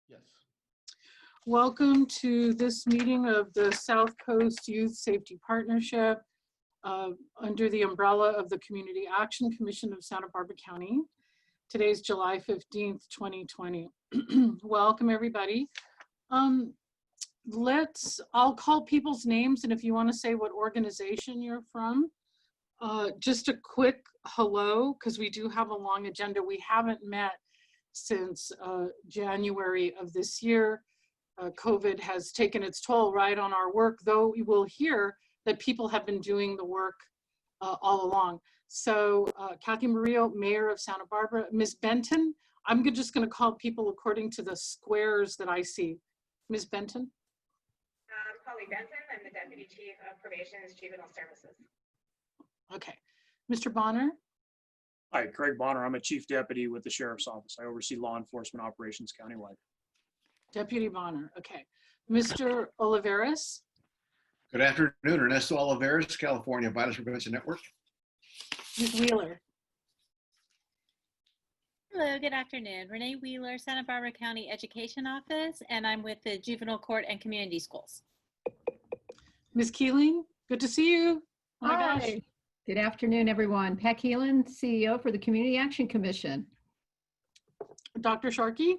Yes. Welcome to this meeting of the South Coast Youth Safety Partnership under the umbrella of the Community Action Commission of Santa Barbara County. Today's July 15th, 2020. Welcome everybody. I'll call people's names, and if you want to say what organization you're from, just a quick hello, because we do have a long agenda. We haven't met since January of this year. COVID has taken its toll right on our work, though we will hear that people have been doing the work all along. So Kathy Murillo, Mayor of Santa Barbara. Ms. Benton, I'm just going to call people according to the squares that I see. Ms. Benton? I'm Holly Benton. I'm the Deputy Chief of Probation's Juvenile Services. Okay. Mr. Bonner? Hi, Craig Bonner. I'm a Chief Deputy with the Sheriff's Office. I oversee law enforcement operations countywide. Deputy Bonner, okay. Mr. Oliveras? Good afternoon, Ernesto Oliveras, California Violence Prevention Network. Ms. Wheeler? Hello, good afternoon. Renee Wheeler, Santa Barbara County Education Office, and I'm with the Juvenile Court and Community Schools. Ms. Keeling, good to see you. Oh my gosh. Hi. Good afternoon, everyone. Pat Keelan, CEO for the Community Action Commission. Dr. Sharkey?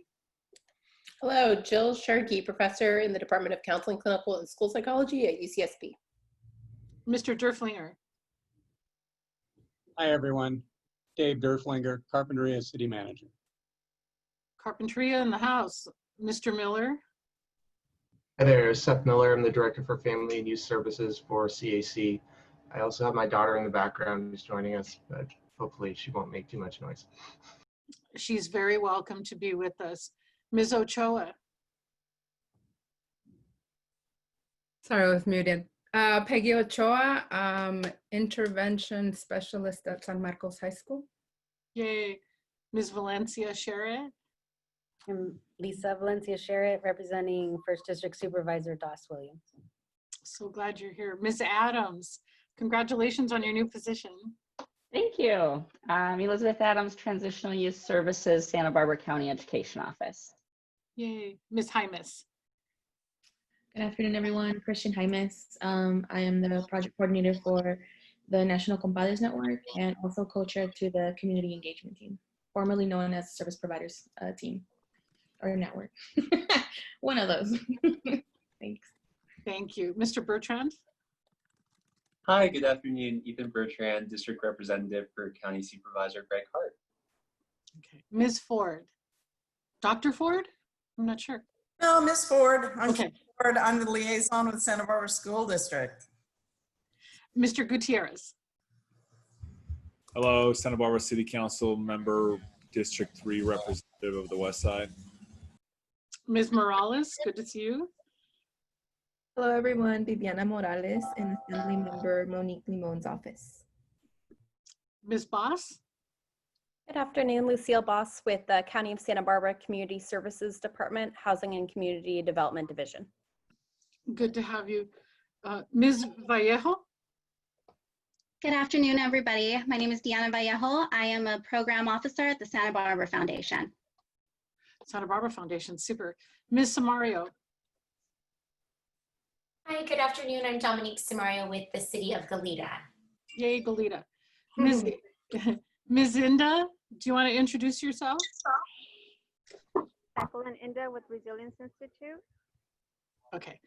Hello, Jill Sharkey, professor in the Department of Counseling, Clinical, and School Psychology at UCSB. Mr. Derflinger? Hi, everyone. Dave Derflinger, Carpinteria City Manager. Carpinteria in the house. Mr. Miller? Hi there, Seth Miller. I'm the Director for Family and Youth Services for CAC. I also have my daughter in the background who's joining us, but hopefully she won't make too much noise. She's very welcome to be with us. Ms. Ochoa? Sorry, I was muted. Peggy Ochoa, intervention specialist at San Marcos High School. Yay. Ms. Valencia Sherritt? I'm Lisa Valencia Sherritt, representing First District Supervisor Doss Williams. So glad you're here. Ms. Adams, congratulations on your new position. Thank you. Elizabeth Adams, Transitional Youth Services, Santa Barbara County Education Office. Yay. Ms. Hymas? Good afternoon, everyone. Christian Jaimes. I am the project coordinator for the National Compadres Network and also co-chair to the community engagement team, formerly known as service providers team or network. One of those. Thanks. Thank you. Mr. Bertrand? Hi, good afternoon. Ethan Bertrand, District Representative for County Supervisor Greg Hart. Okay. Ms. Ford? Dr. Ford? I'm not sure. No, Ms. Ford. I'm okay. Ford. I'm the liaison with Santa Barbara School District. Mr. Gutierrez? Hello, Santa Barbara City Council member, District 3 representative of the West Side. Ms. Morales, good to see you. Hello, everyone. Viviana Morales in Assembly Member Monique Limon's office. Ms. Boss? Good afternoon, Lucille Boss with the County of Santa Barbara Community Services Department, Housing and Community Development Division. Good to have you. Ms. Vallejo? Good afternoon, everybody. My name is Deanna Vallejo. I am a program officer at the Santa Barbara Foundation. Santa Barbara Foundation, super. Ms. Samario? Hi, good afternoon. I'm Dominique Samario with the City of Goleta. Yay, Goleta. Ms. Inda, do you want to introduce yourself? Jacqueline Inda with Resilience Institute. Okay.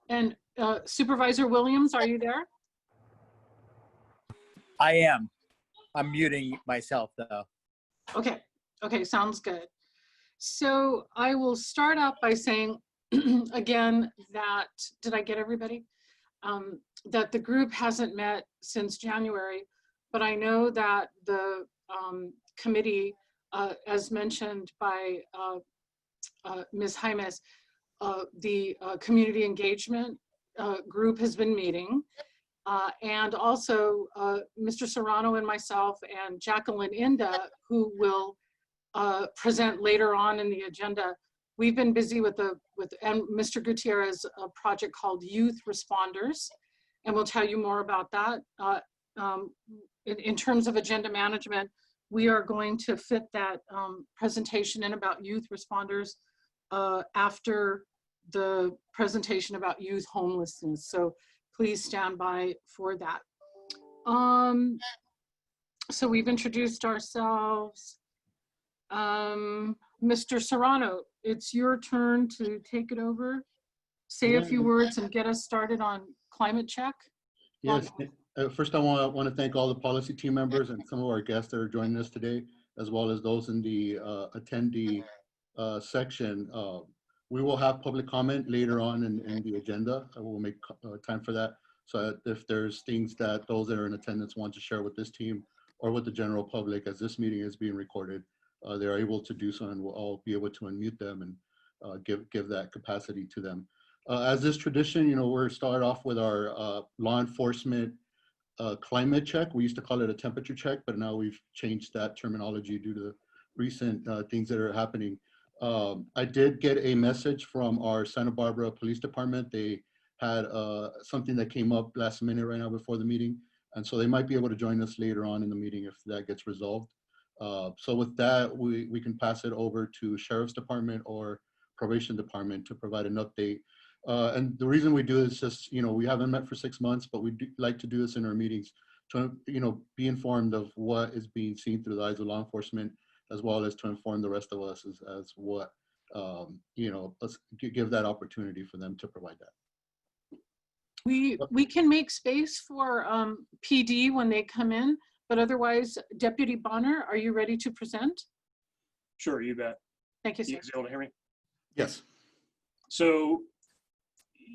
And Supervisor Williams, are you there? I am. I'm muting myself though. Okay. Okay, sounds good. So I will start out by saying again that, did I get everybody? That the group hasn't met since January, but I know that the committee, as mentioned by Ms. Jaimes, the community engagement group has been meeting. And also Mr. Serrano and myself and Jacqueline Inda, who will present later on in the agenda. We've been busy with and Mr. Gutierrez, a project called Youth Responders, and we'll tell you more about that. In terms of agenda management, we are going to fit that presentation in about youth responders after the presentation about youth homelessness. So please stand by for that. So we've introduced ourselves. Mr. Serrano, it's your turn to take it over. Say a few words and get us started on climate check. Yes, first I want to thank all the policy team members and some of our guests that are joining us today, as well as those in the attendee section. We will have public comment later on in the agenda. I will make time for that. So if there's things that those that are in attendance want to share with this team or with the general public, as this meeting is being recorded, they're able to do so, and we'll all be able to unmute them and give that capacity to them. As is tradition, you know, we're start off with our law enforcement climate check. We used to call it a temperature check, but now we've changed that terminology due to the recent things that are happening. I did get a message from our Santa Barbara Police Department. They had something that came up last minute right now before the meeting, and so they might be able to join us later on in the meeting if that gets resolved. So with that, we can pass it over to Sheriff's Department or Probation Department to provide an update. And the reason we do this is just, you know, we haven't met for 6 months, but we do like to do this in our meetings to, you know, be informed of what is being seen through the eyes of law enforcement, as well as to inform the rest of us as what, you know, let's give that opportunity for them to provide that. We can make space for PD when they come in, but otherwise, Deputy Bonner, are you ready to present? Sure, you bet. Thank you, sir. You able to hear me? Yes. So,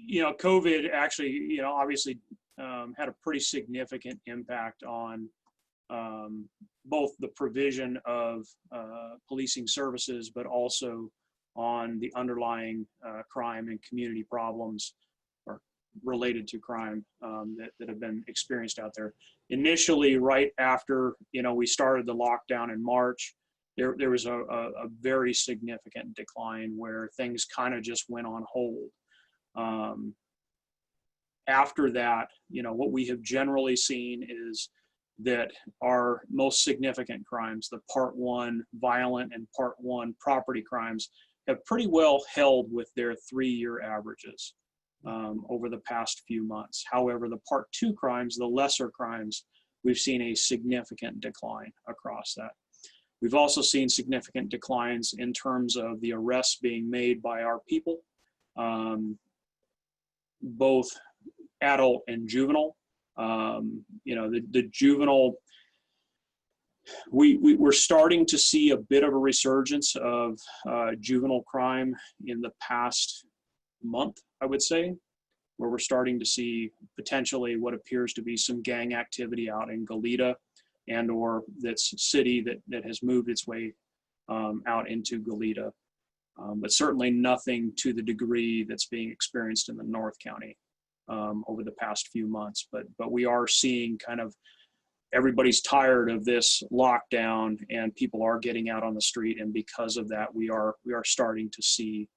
you know, COVID actually, you know, obviously had a pretty significant impact on both the provision of policing services, but also on the underlying crime and community problems or related to crime that have been experienced out there. Initially, right after, you know, we started the lockdown in March, there was a very significant decline where things kind of just went on hold. After that, you know, what we have generally seen is that our most significant crimes, the Part 1 violent and Part 1 property crimes, have pretty well held with their 3-year averages over the past few months. However, the Part 2 crimes, the lesser crimes, we've seen a significant decline across that. We've also seen significant declines in terms of the arrests being made by our people, both adult and juvenile. You know, the juvenile, we're starting to see a bit of a resurgence of juvenile crime in the past month, I would say, where we're starting to see potentially what appears to be some gang activity out in Goleta, and or that's city that has moved its way out into Goleta. But certainly nothing to the degree that's being experienced in the North County over the past few months. But we are seeing kind of everybody's tired of this lockdown and people are getting out on the street. And because of that, we are starting to see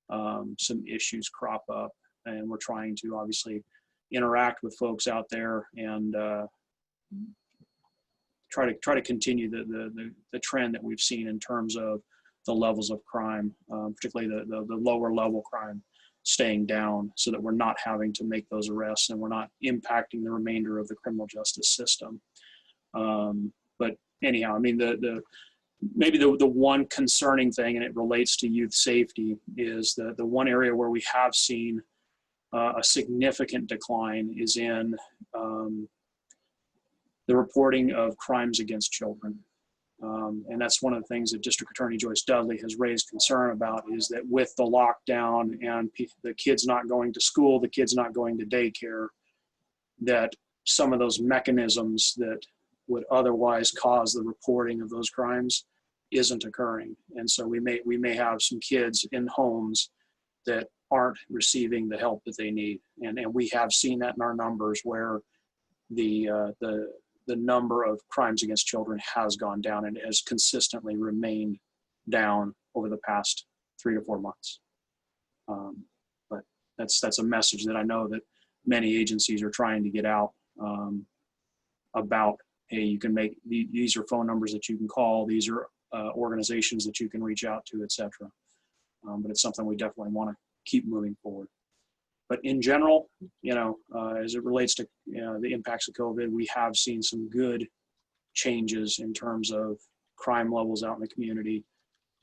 some issues crop up, and we're trying to obviously interact with folks out there and try to continue the trend that we've seen in terms of the levels of crime, particularly the lower level crime, staying down, so that we're not having to make those arrests and we're not impacting the remainder of the criminal justice system. But anyhow, I mean, maybe the one concerning thing, and it relates to youth safety, is the one area where we have seen a significant decline is in the reporting of crimes against children. And that's one of the things that District Attorney Joyce Dudley has raised concern about, is that with the lockdown and the kids not going to school, the kids not going to daycare, that some of those mechanisms that would otherwise cause the reporting of those crimes isn't occurring. And so we may have some kids in homes that aren't receiving the help that they need. And we have seen that in our numbers, where the number of crimes against children has gone down and has consistently remained down over the past 3 to 4 months. But that's a message that I know that many agencies are trying to get out about. Hey, you can make, these are phone numbers that you can call, these are organizations that you can reach out to, etc. but it's something we definitely want to keep moving forward. But in general, as it relates to the impacts of COVID, we have seen some good changes in terms of crime levels out in the community,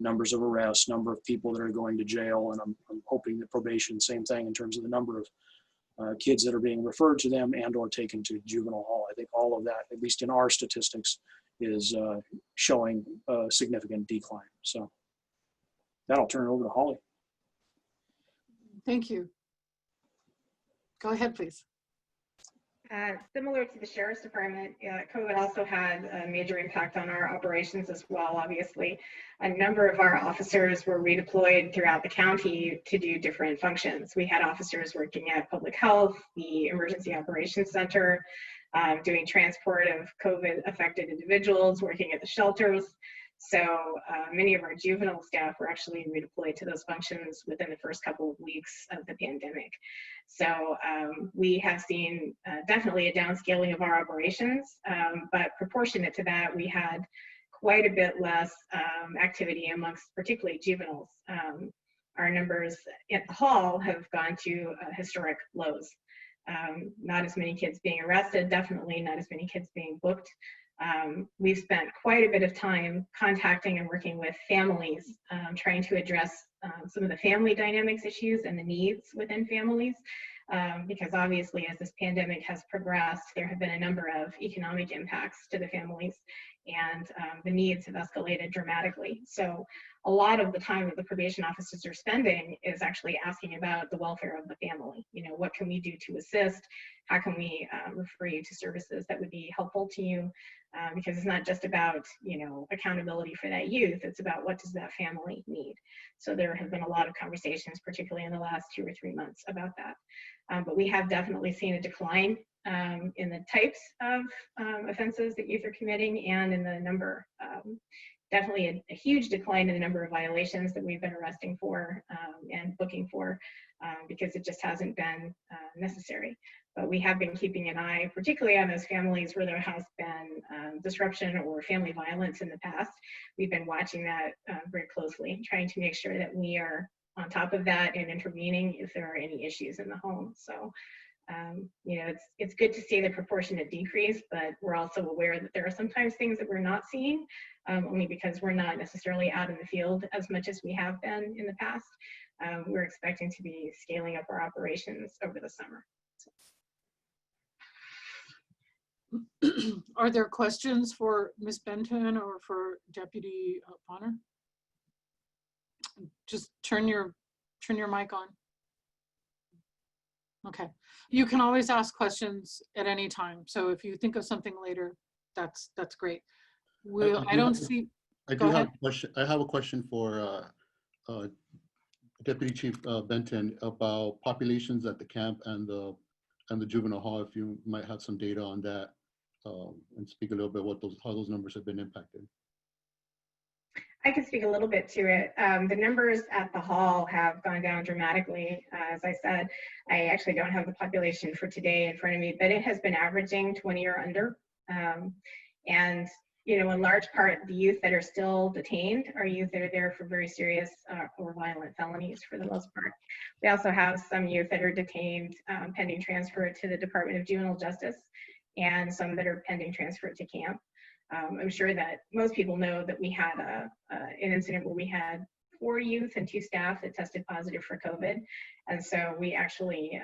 numbers of arrests, number of people that are going to jail, and I'm hoping that probation, same thing in terms of the number of kids that are being referred to them and or taken to juvenile hall. I think all of that, at least in our statistics, is showing a significant decline. So that'll turn it over to Holly. Thank you. Go ahead, please. Similar to the Sheriff's Department, COVID also had a major impact on our operations as well, obviously. A number of our officers were redeployed throughout the county to do different functions. We had officers working at Public Health, the Emergency Operations Center, doing transport of COVID-affected individuals, working at the shelters. So many of our juvenile staff were actually redeployed to those functions within the first couple of weeks of the pandemic. So we have seen definitely a downscaling of our operations, but proportionate to that, we had quite a bit less activity amongst particularly juveniles. Our numbers at the hall have gone to historic lows. Not as many kids being arrested, definitely not as many kids being booked. We've spent quite a bit of time contacting and working with families, trying to address some of the family dynamics issues and the needs within families, because obviously as this pandemic has progressed, there have been a number of economic impacts to the families, and the needs have escalated dramatically. So a lot of the time that the probation officers are spending is actually asking about the welfare of the family. What can we do to assist? How can we refer you to services that would be helpful to you? Because it's not just about, accountability for that youth, it's about what does that family need. So there have been a lot of conversations, particularly in the last 2 or 3 months, about that. But we have definitely seen a decline in the types of offenses that youth are committing and in the number, definitely a huge decline in the number of violations that we've been arresting for and booking for, because it just hasn't been necessary. But we have been keeping an eye, particularly on those families where there has been disruption or family violence in the past. We've been watching that very closely, trying to make sure that we are on top of that and intervening if there are any issues in the home. So, it's good to see the proportionate decrease, but we're also aware that there are sometimes things that we're not seeing, only because we're not necessarily out in the field as much as we have been in the past. We're expecting to be scaling up our operations over the summer. Are there questions for Ms. Benton or for Deputy Bonner? Just turn your mic on. Okay. You can always ask questions at any time. So if you think of something later, that's great. I don't see. I do have a question. I have a question for Deputy Chief Benton about populations at the camp and the juvenile hall. If you might have some data on that, and speak a little bit how those numbers have been impacted. I can speak a little bit to it. The numbers at the hall have gone down dramatically. As I said, I actually don't have the population for today in front of me, but it has been averaging 20 or under. And, in large part, the youth that are still detained are youth that are there for very serious or violent felonies for the most part. We also have some youth that are detained pending transfer to the Department of Juvenile Justice, and some that are pending transfer to camp. I'm sure that most people know that we had an incident where we had 4 youth and 2 staff that tested positive for COVID. And so we actually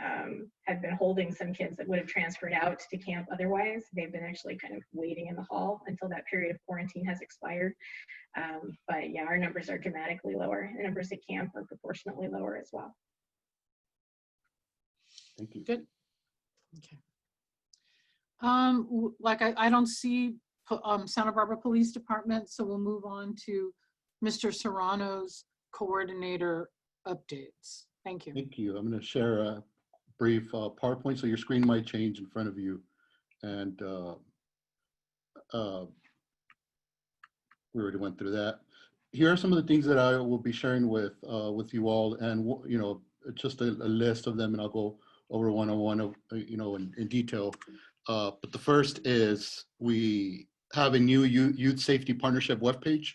had been holding some kids that would have transferred out to camp otherwise. They've been actually kind of waiting in the hall until that period of quarantine has expired. But yeah, our numbers are dramatically lower. The numbers at camp are proportionately lower as well. Thank you. Good. Okay. I don't see Santa Barbara Police Department, so we'll move on to Mr. Serrano's coordinator updates. Thank you. Thank you. I'm going to share a brief PowerPoint, so your screen might change in front of you. And we already went through that. Here are some of the things that I will be sharing with you all, and just a list of them, and I'll go over one-on-one, in detail. But the first is we have a new youth safety partnership webpage.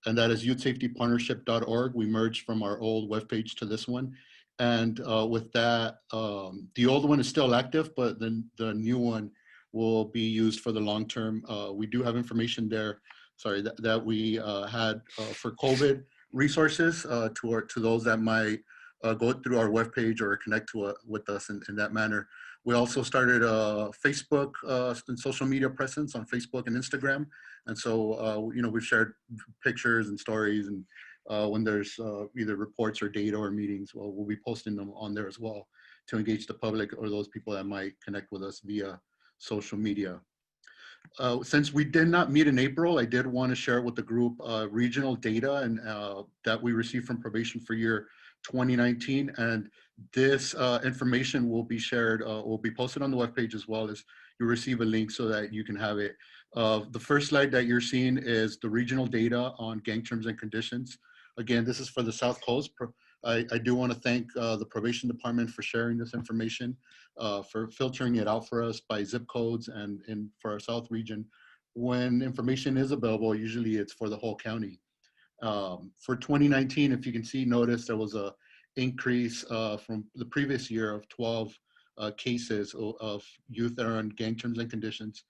and that is youthsafetypartnership.org. We merged from our old webpage to this one. And with that, the old one is still active, but then the new one will be used for the long term. We do have information there, sorry, that we had for COVID resources to those that might go through our webpage or connect with us in that manner. We also started a Facebook and social media presence on Facebook and Instagram. And so, we've shared pictures and stories, and when there's either reports or data or meetings, well, we'll be posting them on there as well to engage the public or those people that might connect with us via social media. Since we did not meet in April, I did want to share with the group regional data and that we received from probation for year 2019. And this information will be shared, will be posted on the webpage, as well as you receive a link so that you can have it. The first slide that you're seeing is the regional data on gang terms and conditions. Again, this is for the South Coast. I do want to thank the probation department for sharing this information, for filtering it out for us by zip codes, and for our South region. When information is available, usually it's for the whole county. For 2019, if you can see, notice there was a increase from the previous year of 12 cases of youth that are on gang terms and conditions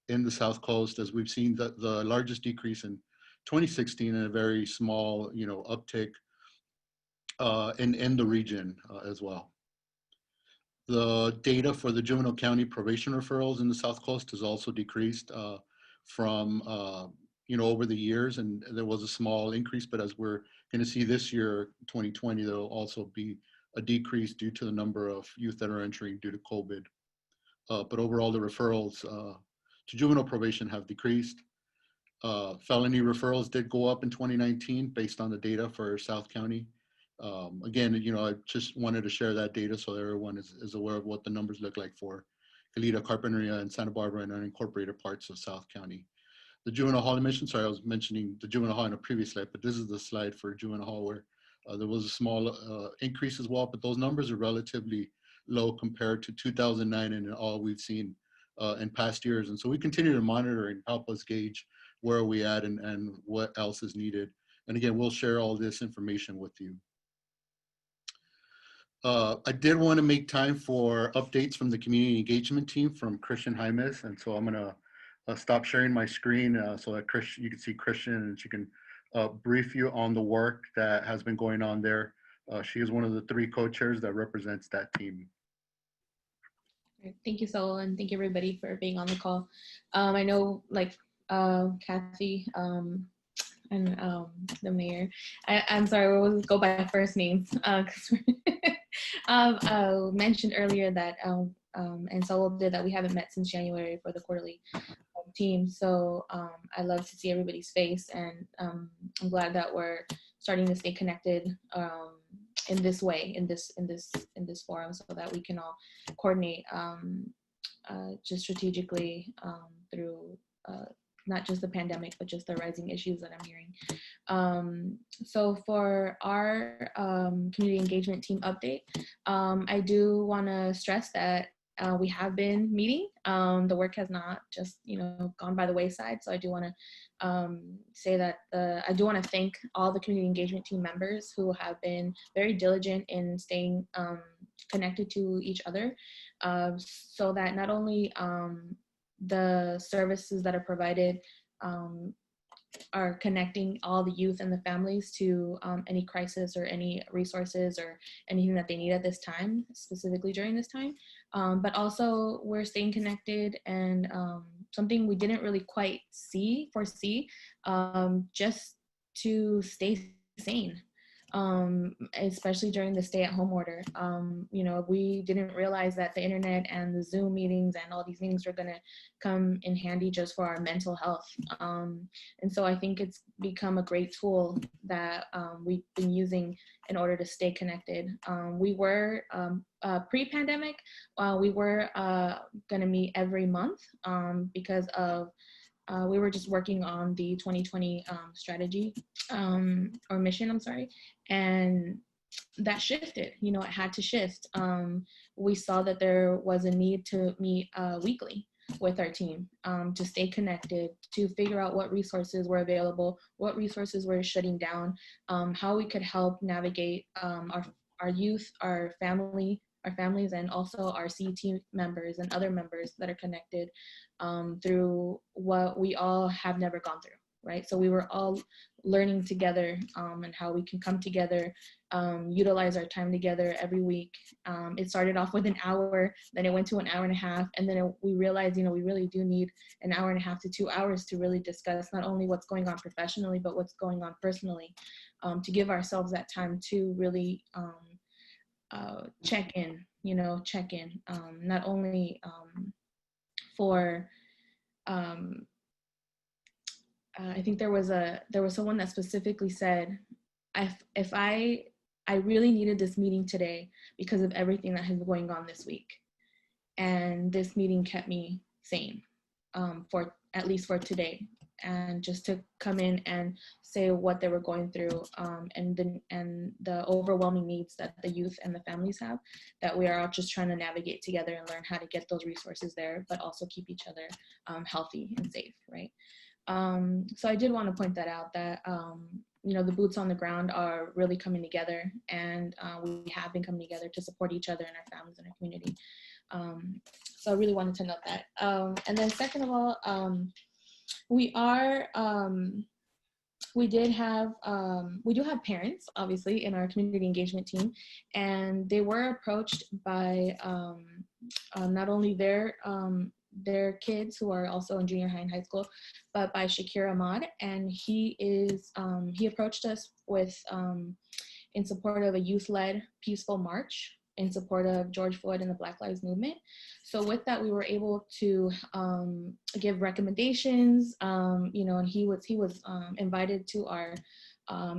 in the South Coast, as we've seen the largest decrease in 2016 and a very small, uptick in the region as well. The data for the juvenile county probation referrals in the South Coast has also decreased from over the years, and there was a small increase, but as we're going to see this year, 2020, there will also be a decrease due to the number of youth that are entering due to COVID. But overall, the referrals to juvenile probation have decreased. Felony referrals did go up in 2019 based on the data for South County. Again, I just wanted to share that data so everyone is aware of what the numbers look like for Goleta, Carpinteria, and Santa Barbara and unincorporated parts of South County. The juvenile hall admission, sorry, I was mentioning the juvenile hall in a previous slide, but this is the slide for juvenile hall where there was a small increase as well, but those numbers are relatively low compared to 2009 and all we've seen in past years. And so we continue to monitor and help us gauge where are we at and what else is needed. And again, we'll share all this information with you. I did want to make time for updates from the community engagement team from Christian Jaimes. And so I'm going to stop sharing my screen so that you can see Christian and she can brief you on the work that has been going on there. She is one of the 3 co-chairs that represents that team. Thank you, Saul, and thank you everybody for being on the call. I know, like Kathy and the mayor, I'm sorry, we'll go by first names. Mentioned earlier that, and Saul did, that we haven't met since January for the quarterly team. So I love to see everybody's face, and I'm glad that we're starting to stay connected in this way, in this forum, so that we can all coordinate just strategically through not just the pandemic, but just the rising issues that I'm hearing. So for our community engagement team update, I do want to stress that we have been meeting. The work has not just, gone by the wayside. So I do want to say that I do want to thank all the community engagement team members who have been very diligent in staying connected to each other, so that not only the services that are provided are connecting all the youth and the families to any crisis or any resources or anything that they need at this time, specifically during this time. But also we're staying connected, and something we didn't really quite foresee, just to stay sane, especially during the stay-at-home order. We didn't realize that the internet and the Zoom meetings and all these things are going to come in handy just for our mental health. And so I think it's become a great tool that we've been using in order to stay connected. We were, pre-pandemic, we were going to meet every month because of we were just working on the 2020 strategy or mission, I'm sorry, and that shifted. It had to shift. We saw that there was a need to meet weekly. with our team, to stay connected, to figure out what resources were available, what resources were shutting down, how we could help navigate our youth, our families, and also our CET members and other members that are connected through what we all have never gone through, right? So we were all learning together and how we can come together, utilize our time together every week. It started off with an hour, then it went to an hour and a half, and then we realized, we really do need an hour and a half to 2 hours to really discuss not only what's going on professionally, but what's going on personally, to give ourselves that time to really check in, not only for, I think there was someone that specifically said, if I really needed this meeting today because of everything that has been going on this week, and this meeting kept me sane, for at least for today, and just to come in and say what they were going through, and the overwhelming needs that the youth and the families have, that we are all just trying to navigate together and learn how to get those resources there, but also keep each other healthy and safe, right? So I did want to point that out, that the boots on the ground are really coming together, and we have been coming together to support each other and our families and our community. So I really wanted to note that. And then second of all, we do have parents, obviously, in our community engagement team, and they were approached by not only their kids who are also in junior high and high school, but by Shakir Ahmad, and he approached us with in support of a youth-led peaceful march in support of George Floyd and the Black Lives Movement. So with that, we were able to give recommendations, and he was invited to our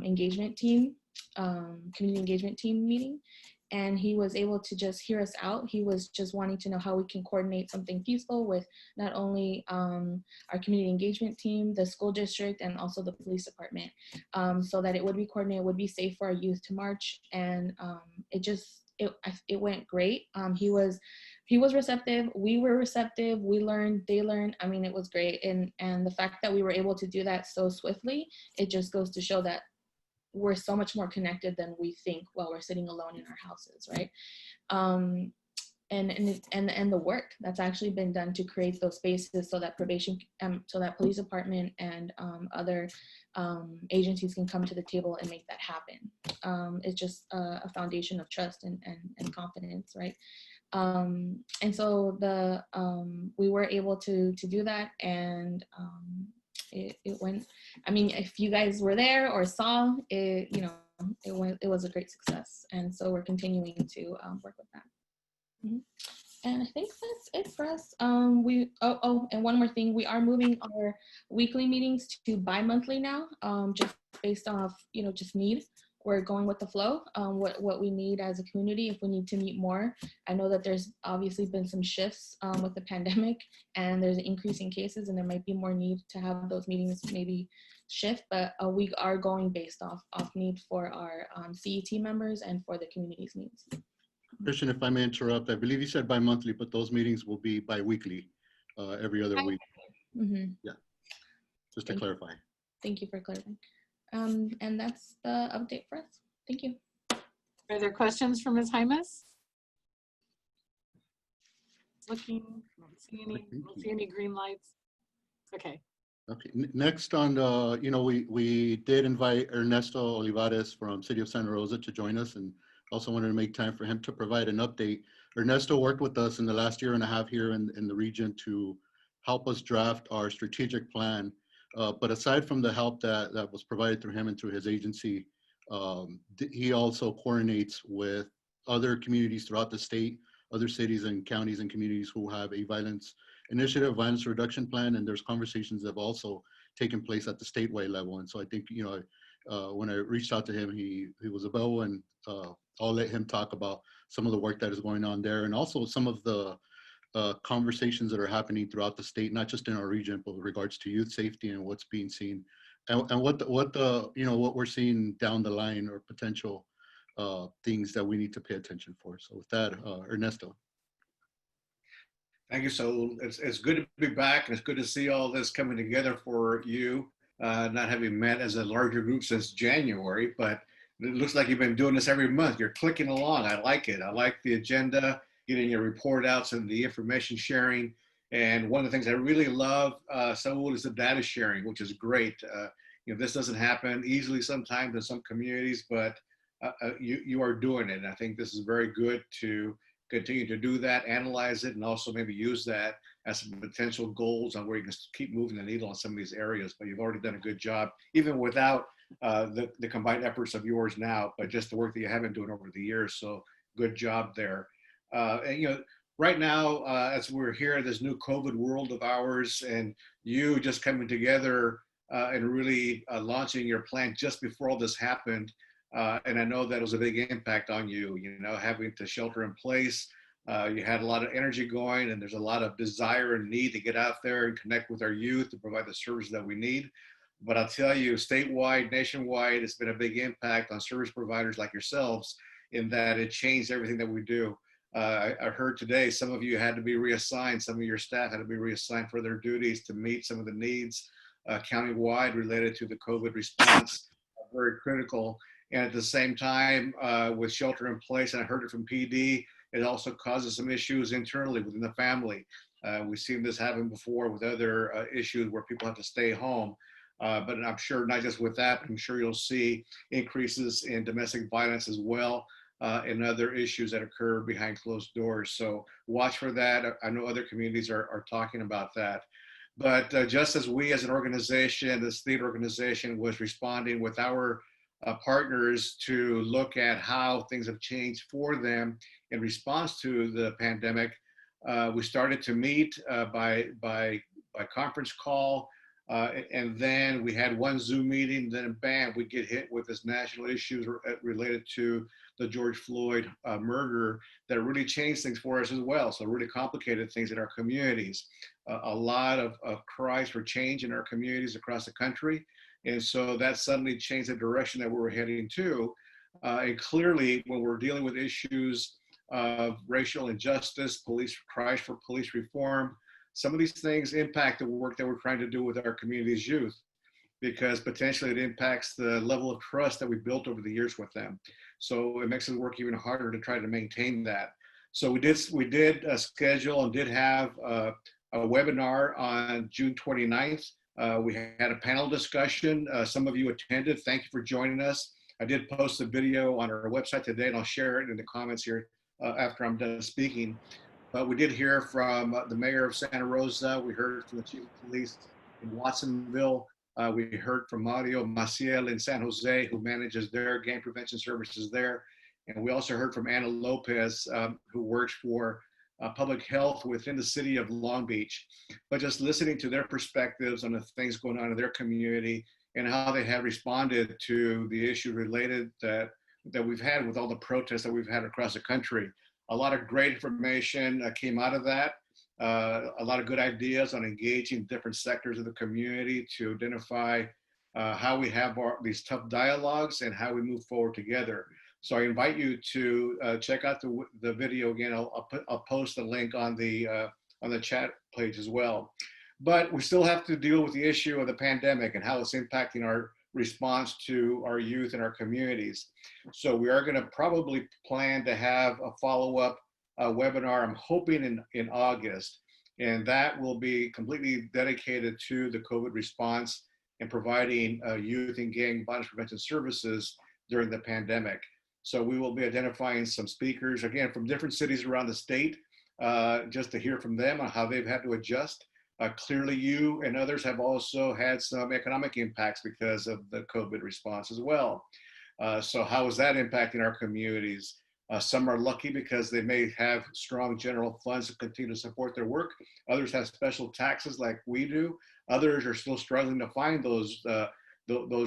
engagement team, community engagement team meeting, and he was able to just hear us out. He was just wanting to know how we can coordinate something peaceful with not only our community engagement team, the school district, and also the police department, so that it would be coordinated, would be safe for our youth to march. And it went great. He was receptive. We were receptive. We learned, they learned. I mean, it was great. And the fact that we were able to do that so swiftly, it just goes to show that we're so much more connected than we think while we're sitting alone in our houses, right? And the work that's actually been done to create those spaces so that probation, so that police department and other agencies can come to the table and make that happen. It's just a foundation of trust and confidence, right? And so we were able to do that, and it went. I mean, if you guys were there or saw it, it was a great success, and so we're continuing to work with that. Mm-hmm. And I think that's it for us. And one more thing, we are moving our weekly meetings to bi-monthly now, just based off, just need. We're going with the flow, what we need as a community, if we need to meet more. I know that there's obviously been some shifts with the pandemic, and there's an increase in cases, and there might be more need to have those meetings maybe shift, but we are going based off need for our CET members and for the community's needs. Christian, if I may interrupt, I believe you said bi-monthly, but those meetings will be bi-weekly, every other week. Mm-hmm. Yeah, just to clarify. Thank you for clarifying. And that's the update for us. Thank you. Are there questions for Ms. Jaimes? Looking, don't see any green lights. Okay. Okay, next on the, we did invite Ernesto Olivares from City of Santa Rosa to join us, and also wanted to make time for him to provide an update. Ernesto worked with us in the last year and a half here in the region to help us draft our strategic plan. But aside from the help that was provided through him and through his agency, he also coordinates with other communities throughout the state, other cities and counties and communities who have a violence initiative, violence reduction plan, and there's conversations that have also taken place at the statewide level. And so I think, when I reached out to him, he was available, and I'll let him talk about some of the work that is going on there, and also some of the conversations that are happening throughout the state, not just in our region, but with regards to youth safety and what's being seen, and what we're seeing down the line, or potential things that we need to pay attention for. So with that, Ernesto. Thank you. So it's good to be back, and it's good to see all this coming together for you, not having met as a larger group since January, but it looks like you've been doing this every month. You're clicking along. I like it. I like the agenda, getting your report outs and the information sharing. And one of the things I really love, Saul, is the data sharing, which is great. This doesn't happen easily sometimes in some communities, but you are doing it. And I think this is very good to continue to do that, analyze it, and also maybe use that as some potential goals on where you can keep moving the needle on some of these areas. But you've already done a good job, even without the combined efforts of yours now, but just the work that you have been doing over the years. So good job there. And right now, as we're here in this new COVID world of ours, and you just coming together and really launching your plan just before all this happened. And I know that was a big impact on you, having to shelter in place. You had a lot of energy going, and there's a lot of desire and need to get out there and connect with our youth to provide the service that we need. But I'll tell you, statewide, nationwide, it's been a big impact on service providers like yourselves in that it changed everything that we do. I heard today some of you had to be reassigned, some of your staff had to be reassigned for their duties to meet some of the needs countywide related to the COVID response, very critical. And at the same time, with shelter in place, and I heard it from PD, it also causes some issues internally within the family. We've seen this happen before with other issues where people have to stay home. But I'm sure not just with that, but I'm sure you'll see increases in domestic violence as well, and other issues that occur behind closed doors. So watch for that. I know other communities are talking about that. But just as we as an organization, the state organization was responding with our partners to look at how things have changed for them in response to the pandemic, we started to meet by conference call, and then we had one Zoom meeting, then bam, we get hit with this national issues related to the George Floyd murder that really changed things for us as well. So really complicated things in our communities. A lot of cries for change in our communities across the country. And so that suddenly changed the direction that we were heading to. And clearly, when we're dealing with issues of racial injustice, police cries for police reform, some of these things impact the work that we're trying to do with our community's youth, because potentially it impacts the level of trust that we've built over the years with them. So it makes the work even harder to try to maintain that. So we did schedule and did have a webinar on June 29th. We had a panel discussion. Some of you attended. Thank you for joining us. I did post a video on our website today, and I'll share it in the comments here after I'm done speaking. But we did hear from the mayor of Santa Rosa. We heard from the chief of police in Watsonville. We heard from Mario Maciel in San Jose, who manages their gang prevention services there. And we also heard from Anna Lopez, who works for public health within the city of Long Beach. But just listening to their perspectives on the things going on in their community and how they have responded to the issue related that we've had with all the protests that we've had across the country. A lot of great information came out of that. A lot of good ideas on engaging different sectors of the community to identify how we have these tough dialogues and how we move forward together. So I invite you to check out the video again. I'll post the link on the chat page as well. But we still have to deal with the issue of the pandemic and how it's impacting our response to our youth and our communities. So we are going to probably plan to have a follow-up webinar, I'm hoping in August, and that will be completely dedicated to the COVID response and providing youth and gang violence prevention services during the pandemic. So we will be identifying some speakers, again, from different cities around the state, just to hear from them on how they've had to adjust. Clearly, you and others have also had some economic impacts because of the COVID response as well. So how is that impacting our communities? Some are lucky because they may have strong general funds to continue to support their work. Others have special taxes like we do. Others are still struggling to find those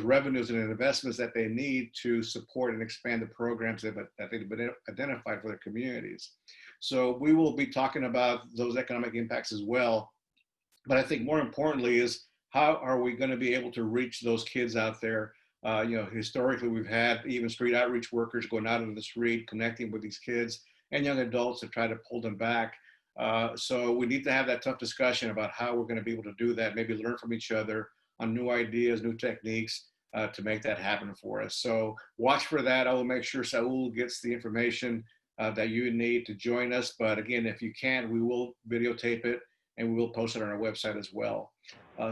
revenues and investments that they need to support and expand the programs that they've been identified for their communities. So we will be talking about those economic impacts as well. But I think more importantly is how are we going to be able to reach those kids out there? Historically, we've had even street outreach workers going out into the street, connecting with these kids and young adults to try to pull them back. So we need to have that tough discussion about how we're going to be able to do that, maybe learn from each other on new ideas, new techniques to make that happen for us. So watch for that. I will make sure Saul gets the information that you need to join us. But again, if you can, we will videotape it and we will post it on our website as well.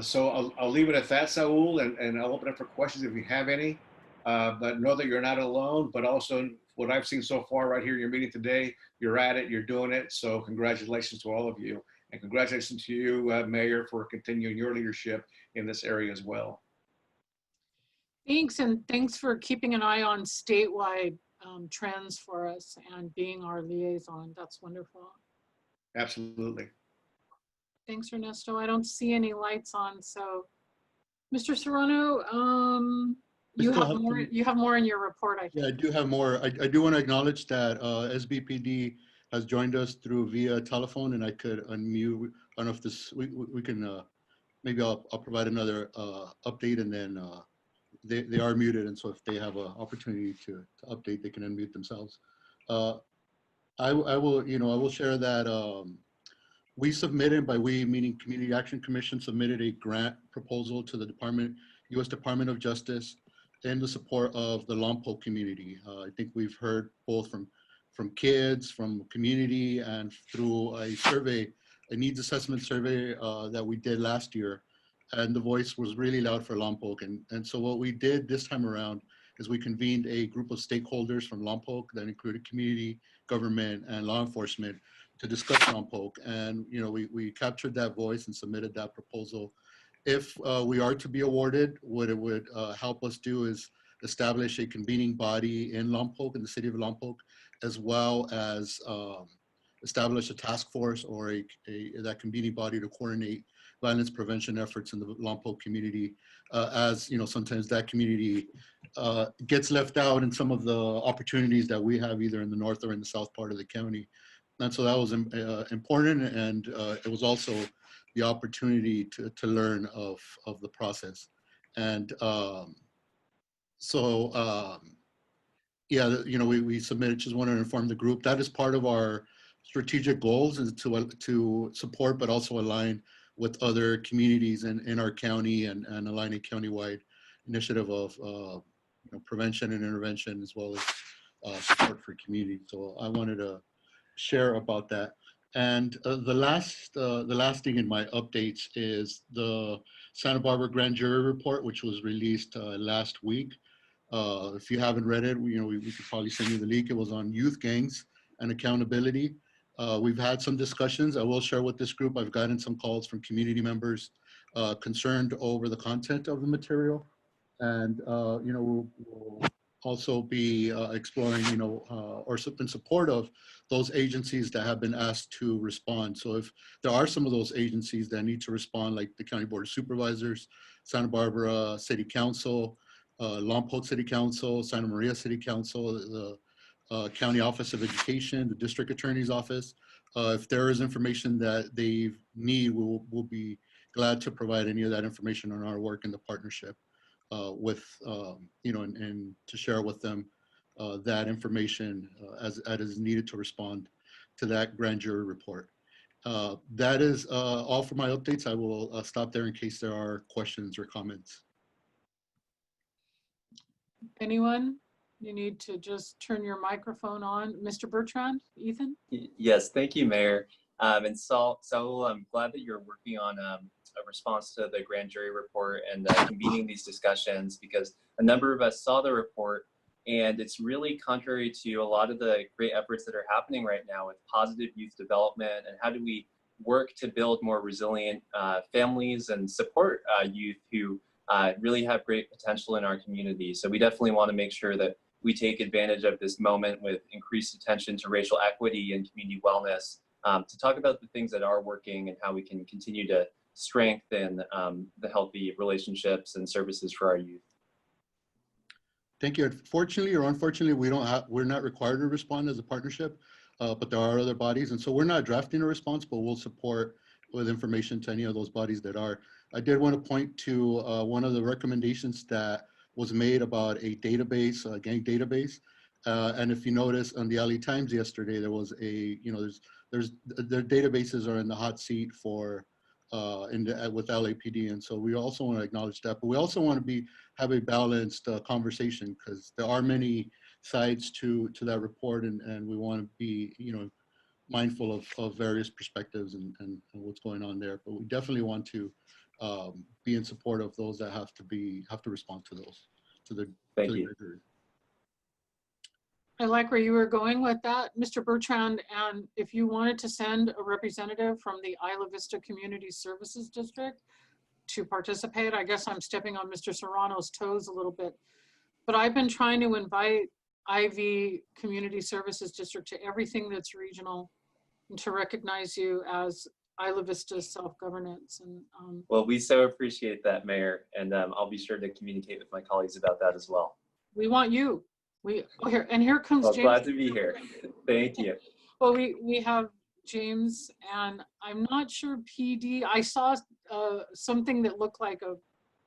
So I'll leave it at that, Saul, and I'll open it for questions if you have any. But know that you're not alone, but also what I've seen so far right here in your meeting today, you're at it, you're doing it. So congratulations to all of you. And congratulations to you, Mayor, for continuing your leadership in this area as well. Thanks, and thanks for keeping an eye on statewide trends for us and being our liaison. That's wonderful. Absolutely. Thanks, Ernesto. I don't see any lights on, so Mr. Serrano, you have more in your report, I think. Yeah, I do have more. I do want to acknowledge that SBPD has joined us through via telephone, and I could unmute. I don't know if this we can maybe I'll provide another update, and then they are muted, and so if they have an opportunity to update, they can unmute themselves. I will share that we submitted, by we meaning Community Action Commission, submitted a grant proposal to the U.S. Department of Justice in the support of the Lompoc community. I think we've heard both from kids, from community, and through a survey, a needs assessment survey that we did last year. And the voice was really loud for Lompoc. And so what we did this time around is we convened a group of stakeholders from Lompoc that included community, government, and law enforcement to discuss Lompoc. And we captured that voice and submitted that proposal. If we are to be awarded, what it would help us do is establish a convening body in Lompoc, in the city of Lompoc, as well as establish a task force or that convening body to coordinate violence prevention efforts in the Lompoc community, as sometimes that community gets left out in some of the opportunities that we have either in the north or in the south part of the county. And so that was important, and it was also the opportunity to learn of the process. And we submitted, just wanted to inform the group, that is part of our strategic goals, is to support but also align with other communities in our county and align a countywide initiative of prevention and intervention, as well as support for community. So I wanted to share about that. And the last thing in my updates is the Santa Barbara Grand Jury Report, which was released last week. If you haven't read it, we could probably send you the link. It was on youth gangs and accountability. We've had some discussions. I will share with this group. I've gotten some calls from community members concerned over the content of the material. And, we'll also be exploring, or in support of those agencies that have been asked to respond. So if there are some of those agencies that need to respond, like the County Board of Supervisors, Santa Barbara City Council, Lompoc City Council, Santa Maria City Council, the County Office of Education, the District Attorney's Office, if there is information that they need, we'll be glad to provide any of that information on our work in the partnership. And to share with them that information as is needed to respond to that grand jury report. That is all for my updates. I will stop there in case there are questions or comments. Anyone? You need to just turn your microphone on. Mr. Bertrand, Ethan? Yes, thank you, Mayor. And Saul, I'm glad that you're working on a response to the grand jury report and convening these discussions, because a number of us saw the report, and it's really contrary to a lot of the great efforts that are happening right now with positive youth development, and how do we work to build more resilient families and support youth who really have great potential in our community. So we definitely want to make sure that we take advantage of this moment with increased attention to racial equity and community wellness to talk about the things that are working and how we can continue to strengthen the healthy relationships and services for our youth. Thank you. Fortunately or unfortunately, we're not required to respond as a partnership, but there are other bodies. And so we're not drafting a response, but we'll support with information to any of those bodies that are. I did want to point to one of the recommendations that was made about a database, a gang database. And if you notice on the LA Times yesterday, there was a, their databases are in the hot seat for with LAPD, and so we also want to acknowledge that. But we also want to have a balanced conversation, because there are many sides to that report, and we want to be mindful of various perspectives and what's going on there. But we definitely want to be in support of those that have to respond to those Thank you. I like where you were going with that, Mr. Bertrand, and if you wanted to send a representative from the Isla Vista Community Services District to participate, I guess I'm stepping on Mr. Serrano's toes a little bit, but I've been trying to invite Ivy Community Services District to everything that's regional, and to recognize you as Isla Vista self-governance. And Well, we so appreciate that, Mayor, and I'll be sure to communicate with my colleagues about that as well. we want you. Here comes Well, James. glad to be here. Thank you. Well, we have James, and I'm not sure PD. I saw something that looked like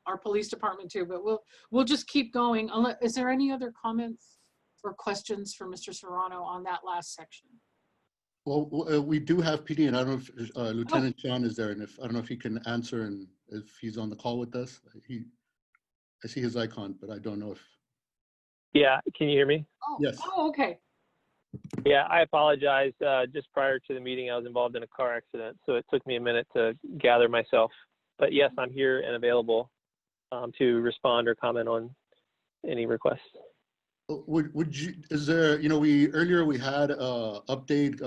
our police department too, but we'll just keep going. Is there any other comments or questions for Mr. Serrano on that last section? Well, we do have PD, and I don't know if Lieutenant Sean is there, and I don't know if he can answer, and if he's on the call with us. I see his icon, but I don't know if. Yeah, can you hear me? Oh, yes. Oh, okay. Yeah, I apologize. Just prior to the meeting, I was involved in a car accident, so it took me a minute to gather myself. But yes, I'm here and available to respond or comment on any requests. Would you, is there, earlier we had a update,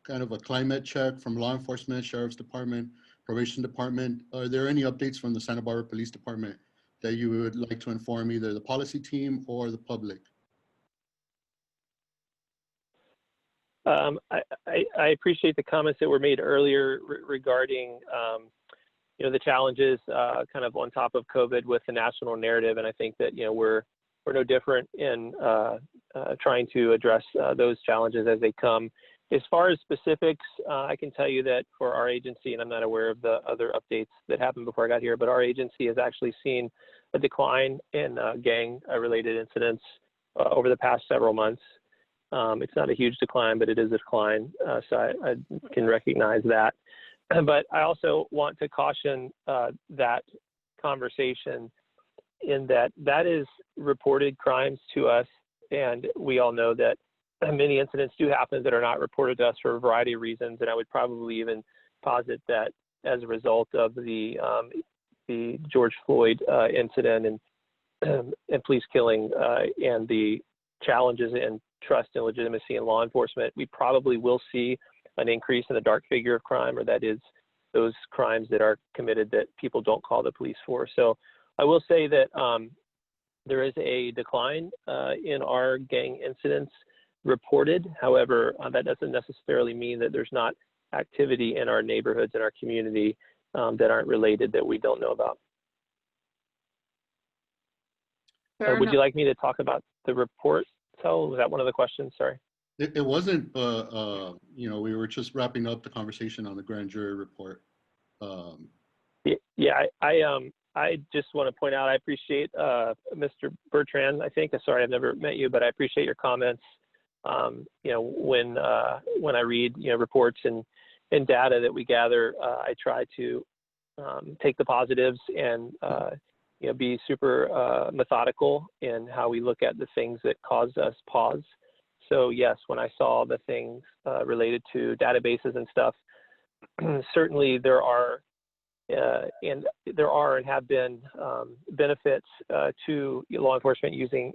kind of a climate check from law enforcement, sheriff's department, probation department. Are there any updates from the Santa Barbara Police Department that you would like to inform either the policy team or the public? I appreciate the comments that were made earlier regarding the challenges kind of on top of COVID with the national narrative, and I think that we're no different in trying to address those challenges as they come. As far as specifics, I can tell you that for our agency, and I'm not aware of the other updates that happened before I got here, but our agency has actually seen a decline in gang-related incidents over the past several months. It's not a huge decline, but it is a decline, so I can recognize that. But I also want to caution that conversation in that is reported crimes to us, and we all know that many incidents do happen that are not reported to us for a variety of reasons, and I would probably even posit that as a result of the George Floyd incident and police killing and the challenges in trust and legitimacy in law enforcement, we probably will see an increase in the dark figure of crime, or that is those crimes that are committed that people don't call the police for. So I will say that there is a decline in our gang incidents reported. However, that doesn't necessarily mean that there's not activity in our neighborhoods and our community that aren't related that we don't know about. Would you like me to talk about the report? So was that one of the questions? Sorry. It wasn't, we were just wrapping up the conversation on the grand jury report. Yeah, I just want to point out, I appreciate Mr. Bertrand, I think. Sorry, I've never met you, but I appreciate your comments. When I read, reports and data that we gather, I try to take the positives and, be super methodical in how we look at the things that cause us pause. So yes, when I saw the things related to databases and stuff, certainly there are and have been benefits to law enforcement using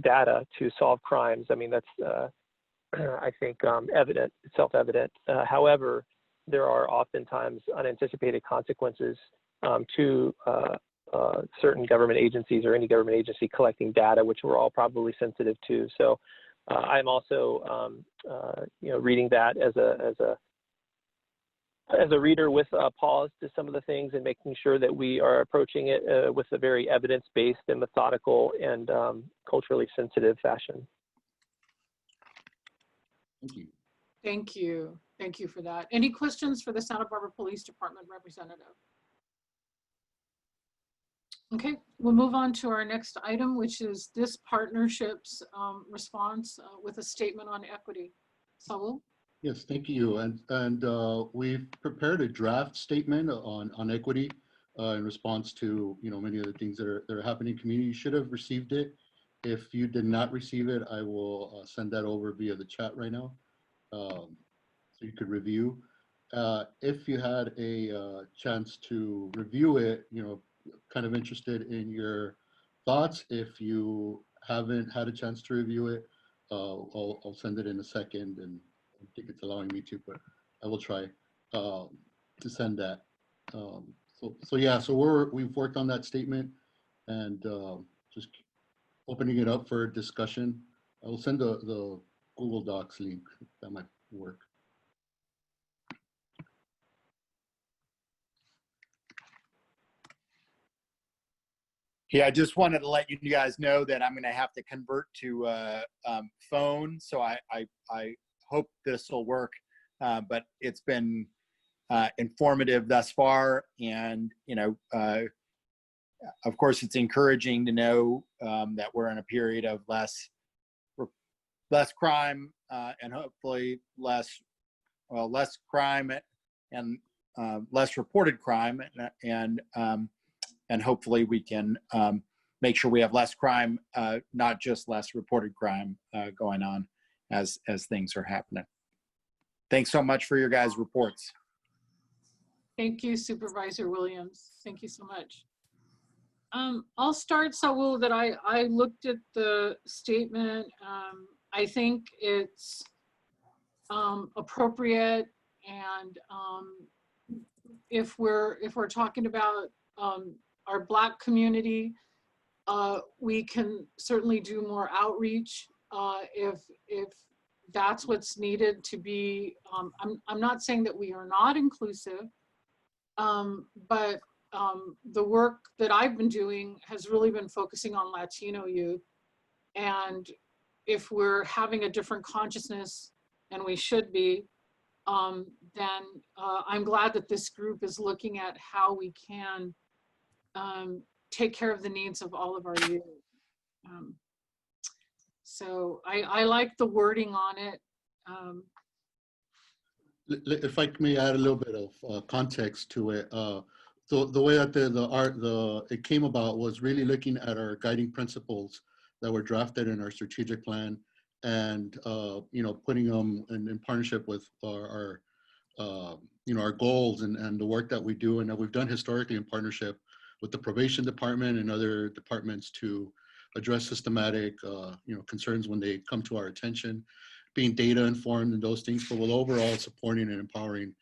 data to solve crimes. I mean, that's, I think, evident, self-evident. However, there are oftentimes unanticipated consequences to certain government agencies or any government agency collecting data, which we're all probably sensitive to. So I'm also, reading that as a reader with a pause to some of the things and making sure that we are approaching it with a very evidence-based and methodical and culturally sensitive fashion. Thank you. Thank you. Thank you for that. Any questions for the Santa Barbara Police Department representative? Okay, we'll move on to our next item, which is this partnership's response with a statement on equity. Saul? Yes, thank you. And we've prepared a draft statement on equity in response to many of the things that are happening in the community. You should have received it. If you did not receive it, I will send that over via the chat right now, so you could review. If you had a chance to review it, kind of interested in your thoughts. If you haven't had a chance to review it, I'll send it in a second, and I think it's allowing me to, but I will try to send that. So we've worked on that statement, and just opening it up for discussion. I will send the Google Docs link. That might work. Yeah, I just wanted to let you guys know that I'm going to have to convert to phone. So I hope this will work, but it's been informative thus far. And, of course, it's encouraging to know that we're in a period of less crime and hopefully less crime and less reported crime, and hopefully we can make sure we have less crime, not just less reported crime going on as things are happening. Thanks so much for your guys' reports. Thank you, Supervisor Williams. Thank you so much. I'll start, Saul, that I looked at the statement. I think it's appropriate, and if we're talking about our Black community, we can certainly do more outreach if that's what's needed to be. I'm not saying that we are not inclusive, but the work that I've been doing has really been focusing on Latino youth. And if we're having a different consciousness, and we should be, then I'm glad that this group is looking at how we can take care of the needs of all of our youth. So I like the wording on it. If I may add a little bit of context to it, so the way that it came about was really looking at our guiding principles that were drafted in our strategic plan, and putting them in partnership with our goals and the work that we do and that we've done historically in partnership with the probation department and other departments to address systematic concerns when they come to our attention, being data informed and those things, but with overall supporting and empowering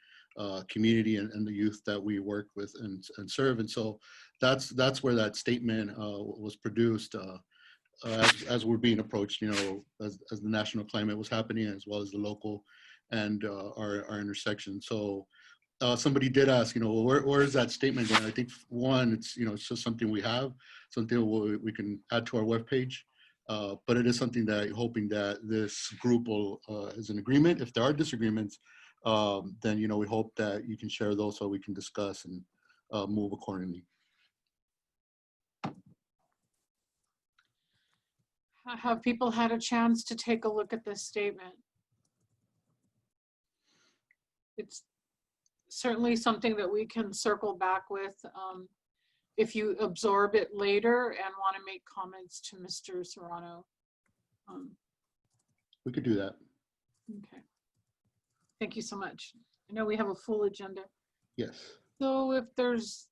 community and the youth that we work with and serve. And so that's where that statement was produced as we're being approached, as the national climate was happening, as well as the local and our intersection. So somebody did ask, where is that statement going? I think one, it's just something we have, something we can add to our webpage. But it is something that hoping that this group is in agreement. If there are disagreements, then we hope that you can share those so we can discuss and move accordingly. Have people had a chance to take a look at this statement? It's certainly something that we can circle back with if you absorb it later and want to make comments to Mr. Serrano. We could do that. Okay. Thank you so much. I know we have a full agenda. Yes. So if there's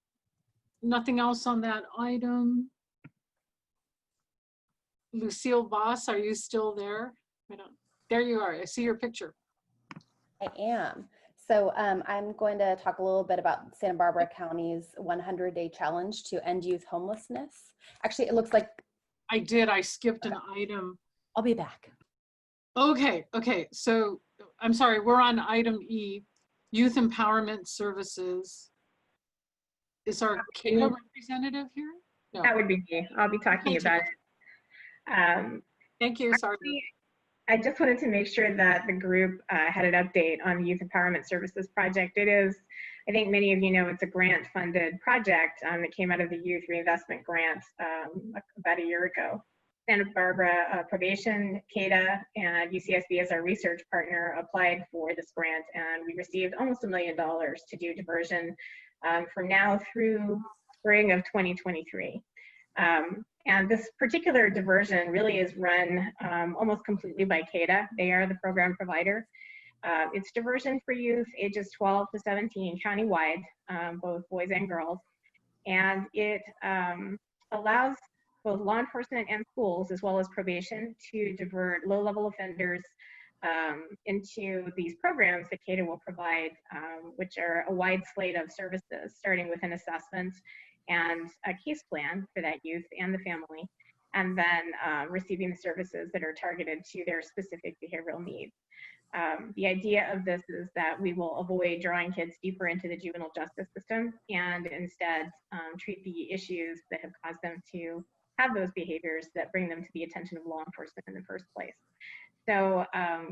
nothing else on that item, Lucille Boss, are you still there? There you are. I see your picture. I am. So I'm going to talk a little bit about Santa Barbara County's 100-day challenge to end youth homelessness. Actually, it looks like I did. I skipped an item. I'll be back. Okay. So I'm sorry. We're on item E, Youth Empowerment Services. Is our CADA representative here? No. That would be me. I'll be talking about it. Thank you. Sorry. I just wanted to make sure that the group had an update on the Youth Empowerment Services project. It is I think many of you know it's a grant-funded project that came out of the Youth Reinvestment Grant about a year ago. Santa Barbara Probation, CADA, and UCSB as our research partner applied for this grant, and we received almost $1 million to do diversion from now through spring of 2023. And this particular diversion really is run almost completely by CADA. They are the program provider. It's diversion for youth ages 12 to 17 countywide, both boys and girls. And it allows both law enforcement and schools, as well as probation, to divert low-level offenders into these programs that CADA will provide, which are a wide slate of services, starting with an assessment and a case plan for that youth and the family, and then receiving the services that are targeted to their specific behavioral needs. The idea of this is that we will avoid drawing kids deeper into the juvenile justice system and instead treat the issues that have caused them to have those behaviors that bring them to the attention of law enforcement in the first place. So,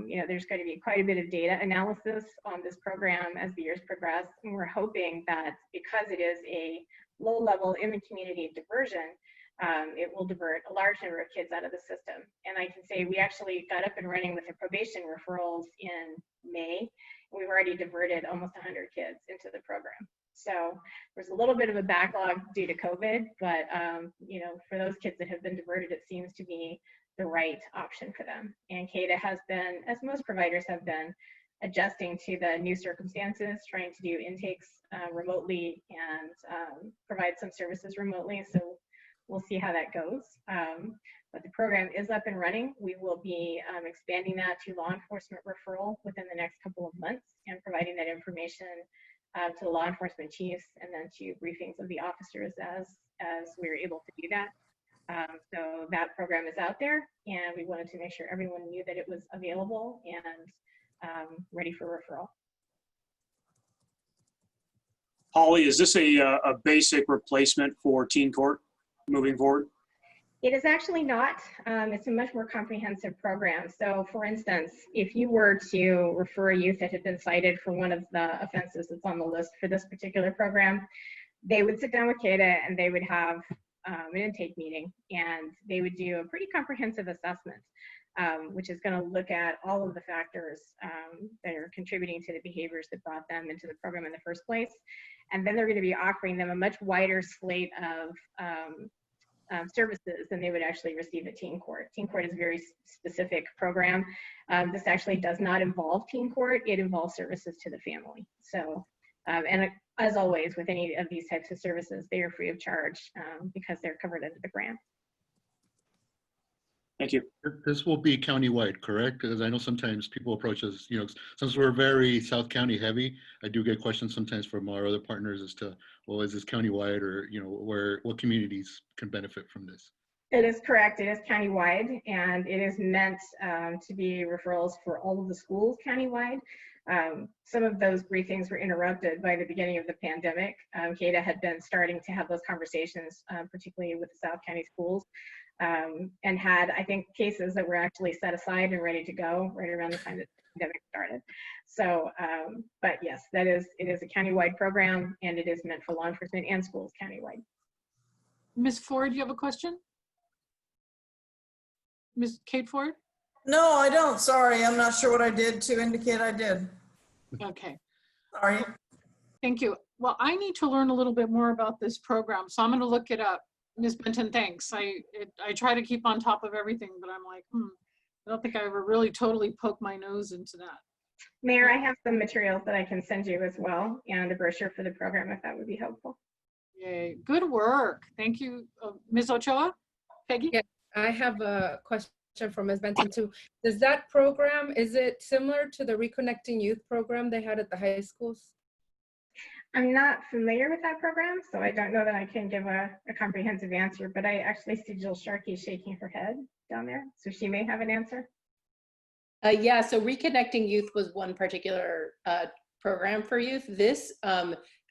you know, there's going to be quite a bit of data analysis on this program as the years progress, and we're hoping that because it is a low-level in the community diversion, it will divert a large number of kids out of the system. And I can say we actually got up and running with the probation referrals in May. We've already diverted almost 100 kids into the program. So there's a little bit of a backlog due to COVID, but you know, for those kids that have been diverted, it seems to be the right option for them. And CADA has been, as most providers have been, adjusting to the new circumstances, trying to do intakes remotely and provide some services remotely. So we'll see how that goes. But the program is up and running. We will be expanding that to law enforcement referral within the next couple of months and providing that information to the law enforcement chiefs and then to briefings of the officers as we're able to do that. So that program is out there, and we wanted to make sure everyone knew that it was available and ready for referral. Holly, is this a basic replacement for teen court moving forward? It is actually not. It's a much more comprehensive program. So for instance, if you were to refer a youth that had been cited for one of the offenses that's on the list for this particular program, they would sit down with CADA and they would have an intake meeting, and they would do a pretty comprehensive assessment, which is going to look at all of the factors that are contributing to the behaviors that brought them into the program in the first place. And then they're going to be offering them a much wider slate of services than they would actually receive at teen court. Teen court is a very specific program. This actually does not involve teen court. It involves services to the family. So, and as always, with any of these types of services, they are free of charge because they're covered under the grant. Thank you. This will be countywide, correct? Because I know sometimes people approach us, you know, since we're very South County heavy, I do get questions sometimes from our other partners as to, well, is this countywide, or, you know, what communities can benefit from this? It is correct. It is countywide, and it is meant to be referrals for all of the schools countywide. Some of those briefings were interrupted by the beginning of the pandemic. CADA had been starting to have those conversations, particularly with the South County schools, and had, I think, cases that were actually set aside and ready to go right around the time that the pandemic started. So, but yes, it is a countywide program, and it is meant for law enforcement and schools countywide. Ms. Ford, you have a question? Ms. Kate Ford? No, I don't. Sorry, I'm not sure what I did to indicate I did. Okay. Sorry. Thank you. Well, I need to learn a little bit more about this program, so I'm going to look it up. Ms. Benton, thanks. I try to keep on top of everything, but I'm like, I don't think I ever really totally poked my nose into that. Mayor, I have some materials that I can send you as well, and a brochure for the program if that would be helpful. Yay, good work. Thank you. Ms. Ochoa? Peggy? Yeah, I have a question for Ms. Benton too. Does that program, is it similar to the Reconnecting Youth program they had at the high schools? I'm not familiar with that program, so I don't know that I can give a comprehensive answer, but I actually see Jill Sharkey shaking her head down there, so she may have an answer. Yeah, so Reconnecting Youth was one particular program for youth. This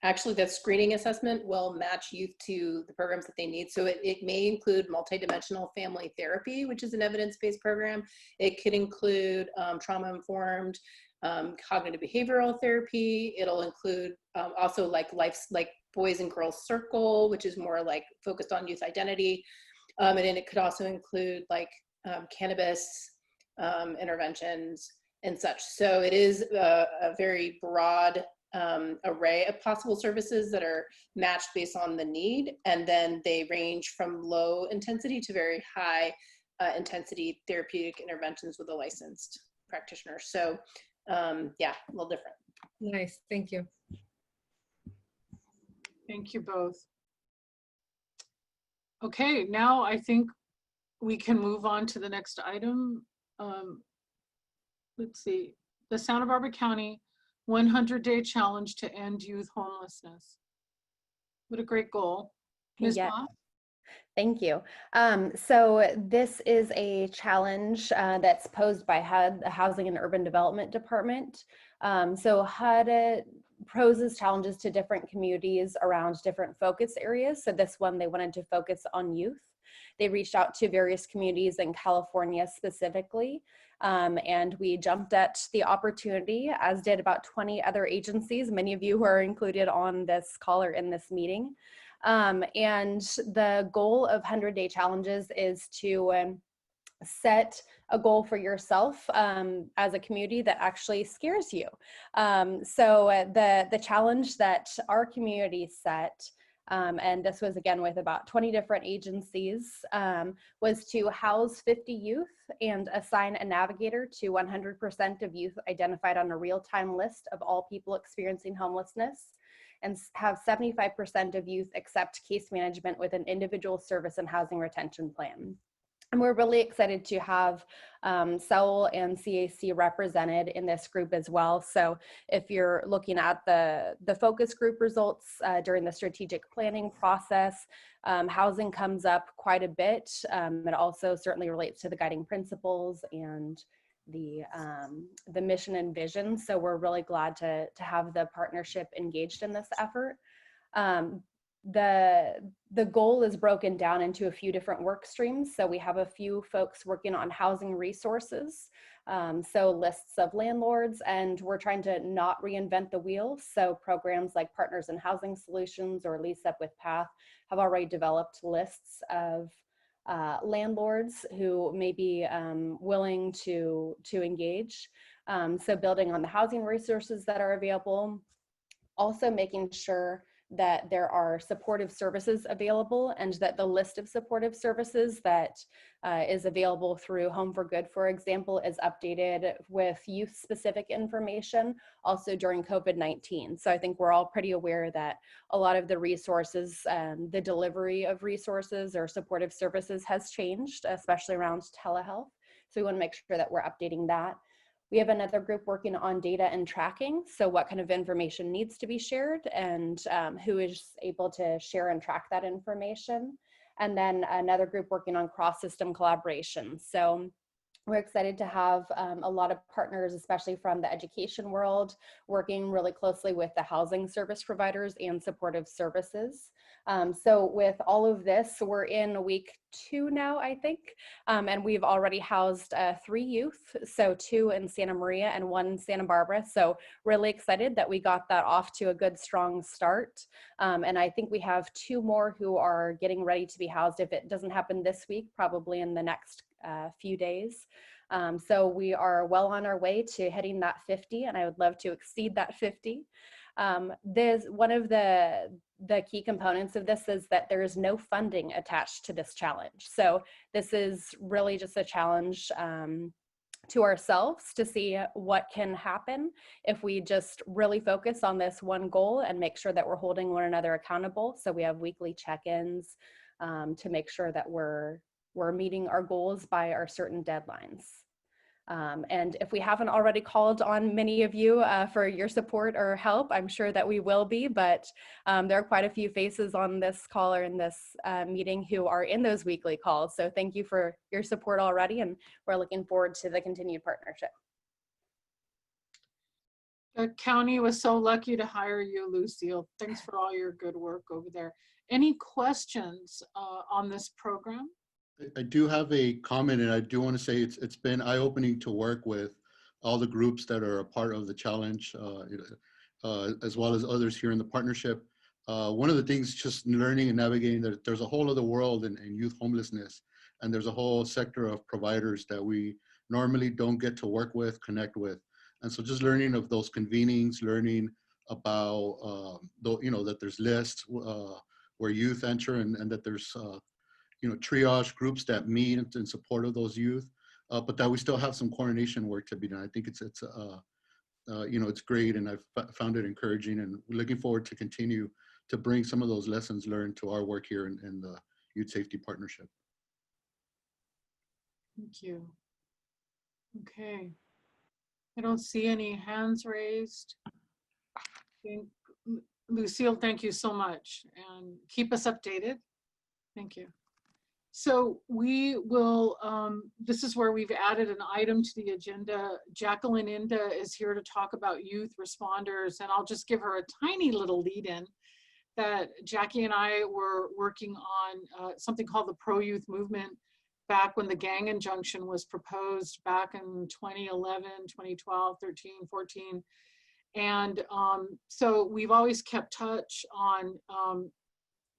Actually, that screening assessment will match youth to the programs that they need. So it may include multidimensional family therapy, which is an evidence-based program. It could include trauma-informed cognitive behavioral therapy. It'll include also like Boys and Girls Circle, which is more like focused on youth identity. And then it could also include like cannabis interventions and such. So it is a very broad array of possible services that are matched based on the need. And then they range from low intensity to very high intensity therapeutic interventions with a licensed practitioner. So yeah, a little different. Nice, thank you. Thank you both. Okay, now I think we can move on to the next item. Let's see, the Santa Barbara County 100-day challenge to end youth homelessness. What a great goal. Ms. Yeah. Ma? Thank you. So this is a challenge that's posed by HUD, the Housing and Urban Development Department. So HUD poses challenges to different communities around different focus areas. So this one, they wanted to focus on youth. They reached out to various communities in California specifically, and we jumped at the opportunity, as did about 20 other agencies, many of you who are included on this call or in this meeting. And the goal of 100-day challenges is to set a goal for yourself as a community that actually scares you. So the challenge that our community set, and this was again with about 20 different agencies, was to house 50 youth and assign a navigator to 100% of youth identified on a real-time list of all people experiencing homelessness, and have 75% of youth accept case management with an individual service and housing retention plan. And we're really excited to have Sewell and CAC represented in this group as well. So if you're looking at the focus group results during the strategic planning process, housing comes up quite a bit. It also certainly relates to the guiding principles and the mission and vision. So we're really glad to have the partnership engaged in this effort. The goal is broken down into a few different work streams. So we have a few folks working on housing resources, so lists of landlords, and we're trying to not reinvent the wheel. So programs like Partners in Housing Solutions or Lease Up with PATH have already developed lists of landlords who may be willing to engage. So building on the housing resources that are available, also making sure that there are supportive services available, and that the list of supportive services that is available through Home for Good, for example, is updated with youth-specific information also during COVID-19. So I think we're all pretty aware that a lot of the resources, the delivery of resources or supportive services has changed, especially around telehealth. So we want to make sure that we're updating that. We have another group working on data and tracking. So what kind of information needs to be shared, and who is able to share and track that information. And then another group working on cross-system collaboration. So we're excited to have a lot of partners, especially from the education world, working really closely with the housing service providers and supportive services. So with all of this, we're in week 2 now, I think, and we've already housed 3 youth, so 2 in Santa Maria and 1 in Santa Barbara. So really excited that we got that off to a good, strong start. And I think we have 2 more who are getting ready to be housed. If it doesn't happen this week, probably in the next few days. So we are well on our way to hitting that 50, and I would love to exceed that 50. There's one of the key components of this is that there is no funding attached to this challenge. So this is really just a challenge to ourselves to see what can happen if we just really focus on this one goal and make sure that we're holding one another accountable. So we have weekly check-ins to make sure that we're meeting our goals by our certain deadlines. And if we haven't already called on many of you for your support or help, I'm sure that we will be, but there are quite a few faces on this call or in this meeting who are in those weekly calls. So thank you for your support already, and we're looking forward to the continued partnership. The county was so lucky to hire you, Lucille. Thanks for all your good work over there. Any questions on this program? I do have a comment, and I do want to say it's been eye-opening to work with all the groups that are a part of the challenge, as well as others here in the partnership. One of the things, just learning and navigating that there's a whole other world in youth homelessness, and there's a whole sector of providers that we normally don't get to work with, connect with. And so just learning of those convenings, learning about, that there's lists where youth enter, and that there's, triage groups that meet in support of those youth, but that we still have some coordination work to be done. I think it's great, and I've found it encouraging, and looking forward to continue to bring some of those lessons learned to our work here in the Youth Safety Partnership. Thank you. Okay. I don't see any hands raised. Lucille, thank you so much, and keep us updated. Thank you. So we will, this is where we've added an item to the agenda. Jacqueline Inda is here to talk about youth responders, and I'll just give her a tiny little lead in that Jackie and I were working on something called the Pro-Youth Movement back when the gang injunction was proposed back in 2011, 2012, 13, 14. And so we've always kept touch on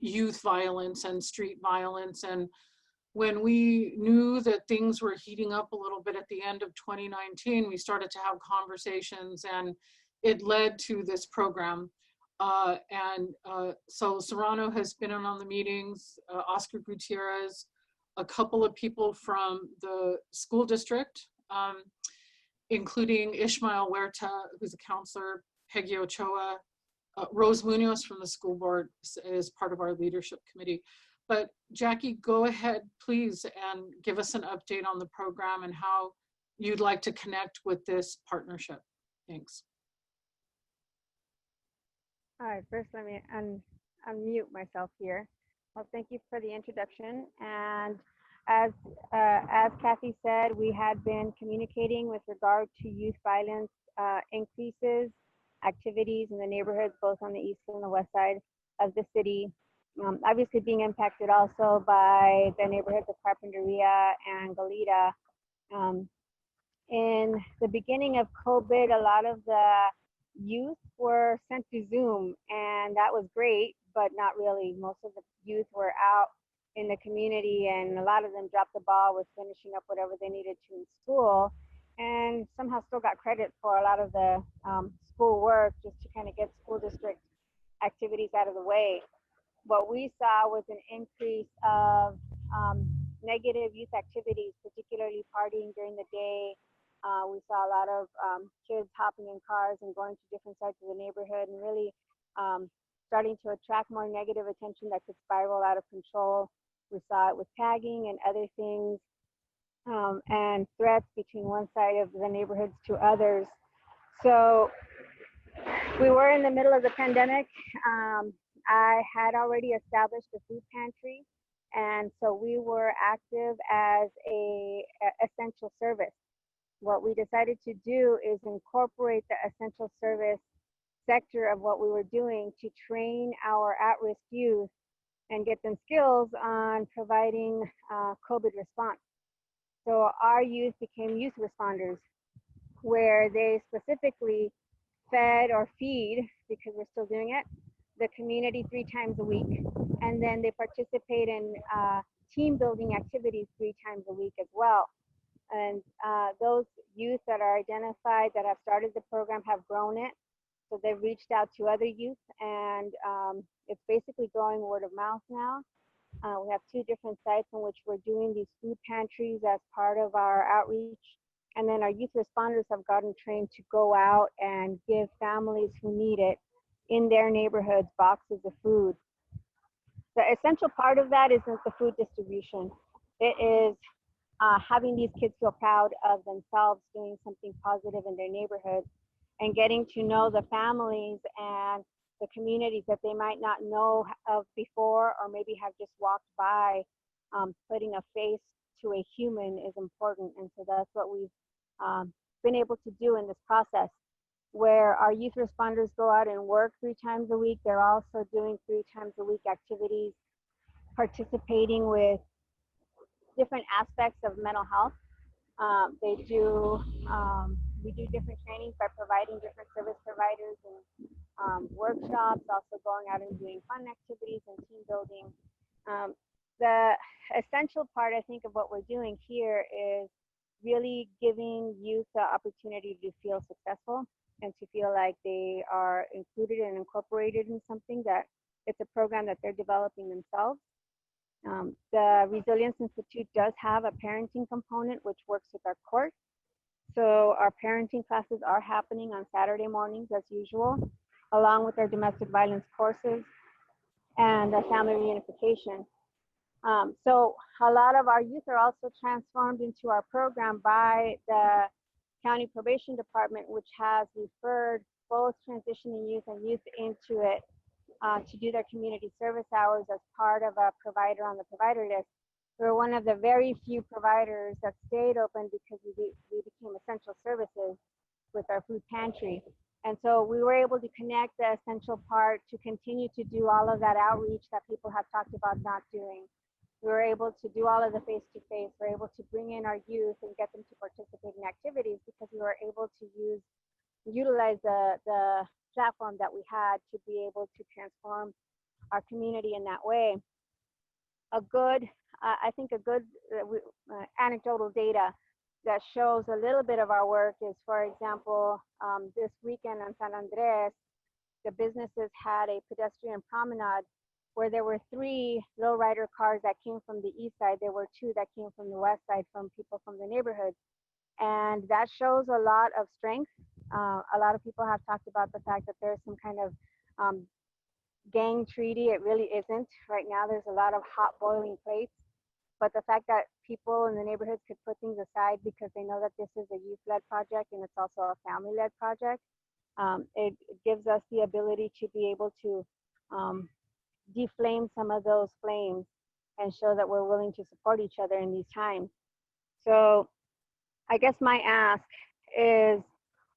youth violence and street violence. And when we knew that things were heating up a little bit at the end of 2019, we started to have conversations, and it led to this program. So Serrano has been in on the meetings, Oscar Gutierrez, a couple of people from the school district, including Ishmael Huerta, who's a counselor, Peggy Ochoa, Rose Munoz from the school board is part of our leadership committee. But Jackie, go ahead, please, and give us an update on the program and how you'd like to connect with this partnership. Thanks. All right, first let me unmute myself here. Well, thank you for the introduction. And as Kathy said, we had been communicating with regard to youth violence increases, activities in the neighborhoods, both on the east and the west side of the city. Obviously being impacted also by the neighborhoods of Carpinteria and Goleta. In the beginning of COVID, a lot of the youth were sent to Zoom, and that was great, but not really. Most of the youth were out in the community, and a lot of them dropped the ball with finishing up whatever they needed to in school, and somehow still got credit for a lot of the school work just to kind of get school district activities out of the way. What we saw was an increase of negative youth activities, particularly partying during the day. We saw a lot of kids hopping in cars and going to different sides of the neighborhood, and really starting to attract more negative attention that could spiral out of control. We saw it with tagging and other things, and threats between one side of the neighborhoods to others. So we were in the middle of the pandemic. I had already established a food pantry, and so we were active as a essential service. What we decided to do is incorporate the essential service sector of what we were doing to train our at-risk youth and get them skills on providing COVID response. So our youth became youth responders, where they specifically fed or feed, because we're still doing it, the community 3 times a week. And then they participate in team building activities 3 times a week as well. And those youth that are identified that have started the program have grown it. So they've reached out to other youth, and it's basically growing word of mouth now. We have 2 different sites in which we're doing these food pantries as part of our outreach. And then our youth responders have gotten trained to go out and give families who need it in their neighborhoods boxes of food. The essential part of that isn't the food distribution. It is having these kids feel proud of themselves doing something positive in their neighborhoods, and getting to know the families and the communities that they might not know of before, or maybe have just walked by. Putting a face to a human is important, and so that's what we've been able to do in this process. where our youth responders go out and work 3 times a week. They're also doing 3 times a week activities, participating with different aspects of mental health. We do different trainings by providing different service providers and workshops, also going out and doing fun activities and team building. The essential part, I think, of what we're doing here is really giving youth the opportunity to feel successful and to feel like they are included and incorporated in something, that it's a program that they're developing themselves. The Resilience Institute does have a parenting component which works with our court. So our parenting classes are happening on Saturday mornings as usual, along with our domestic violence courses and family reunification. So a lot of our youth are also transformed into our program by the County Probation Department, which has referred both transitioning youth and youth into it to do their community service hours as part of a provider on the provider list. We're one of the very few providers that stayed open because we became essential services with our food pantry. And so we were able to connect the essential part to continue to do all of that outreach that people have talked about not doing. We were able to do all of the face-to-face. We're able to bring in our youth and get them to participate in activities because we were able to utilize the platform that we had to be able to transform our community in that way. I think a good anecdotal data that shows a little bit of our work is, for example, this weekend on San Andres, the businesses had a pedestrian promenade where there were 3 lowrider cars that came from the east side. There were 2 that came from the west side from people from the neighborhood. And that shows a lot of strength. A lot of people have talked about the fact that there's some kind of gang treaty. It really isn't. Right now, there's a lot of hot boiling plates. But the fact that people in the neighborhoods could put things aside because they know that this is a youth-led project and it's also a family-led project, it gives us the ability to be able to deflame some of those flames and show that we're willing to support each other in these times. So I guess my ask is,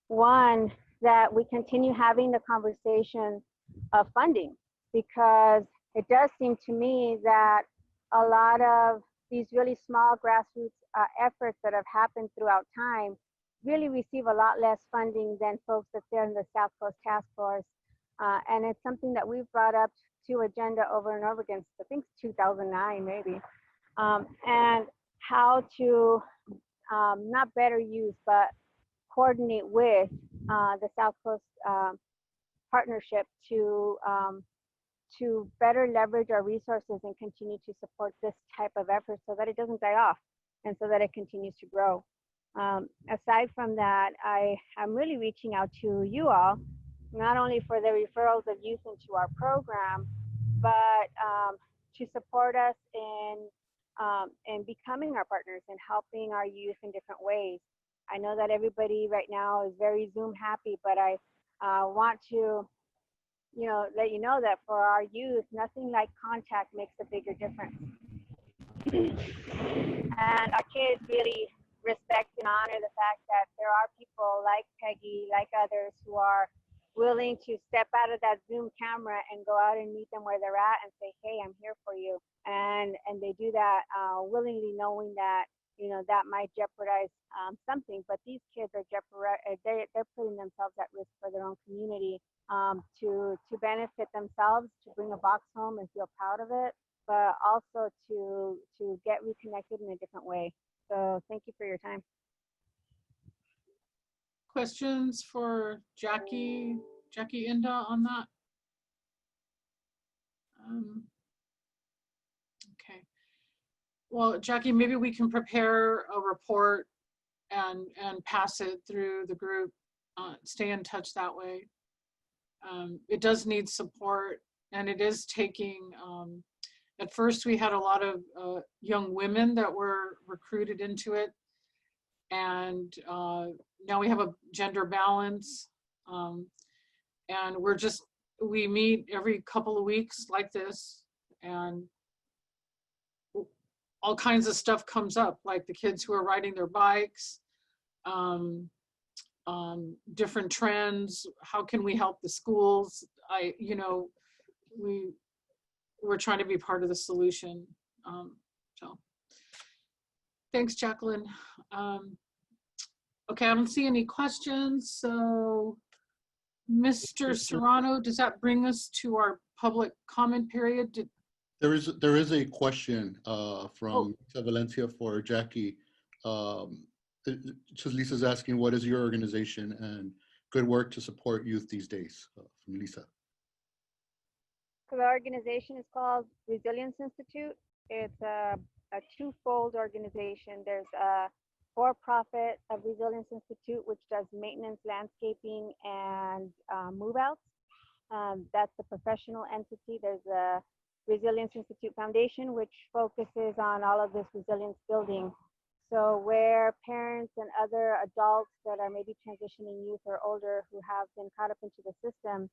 one, that we continue having the conversation of funding, because it does seem to me that a lot of these really small grassroots efforts that have happened throughout time really receive a lot less funding than folks that are in the South Coast Task Force. And it's something that we've brought up to agenda over and over again, I think 2009 maybe, and how to not better use, but coordinate with the South Coast Partnership to better leverage our resources and continue to support this type of effort so that it doesn't die off and so that it continues to grow. Aside from that, I'm really reaching out to you all, not only for the referrals of youth into our program, but to support us in becoming our partners and helping our youth in different ways. I know that everybody right now is very Zoom happy, but I want to let you know that for our youth, nothing like contact makes a bigger difference. And our kids really respect and honor the fact that there are people like Peggy, like others, who are willing to step out of that Zoom camera and go out and meet them where they're at and say, hey, I'm here for you. And they do that willingly, knowing that that might jeopardize something, but these kids are they're putting themselves at risk for their own community, to benefit themselves, to bring a box home and feel proud of it, but also to get reconnected in a different way. So thank you for your time. Questions for Jackie Inda on that? Okay. Well, Jackie, maybe we can prepare a report and pass it through the group. Stay in touch that way. It does need support, and it is taking, at first we had a lot of young women that were recruited into it, and now we have a gender balance, and we meet every couple of weeks like this, and all kinds of stuff comes up, like the kids who are riding their bikes, different trends. How can we help the schools? We're trying to be part of the solution. So thanks, Jacqueline. Okay, I don't see any questions. So Mr. Serrano, does that bring us to our public comment period? There is a question from Lisa Valencia for Jackie. Lisa's asking, what is your organization and good work to support youth these days? From Lisa. So the organization is called Resilience Institute. It's a twofold organization. There's a for-profit of Resilience Institute, which does maintenance, landscaping, and move outs. That's the professional entity. There's a Resilience Institute Foundation, which focuses on all of this resilience building. So where parents and other adults that are maybe transitioning youth or older who have been caught up into the system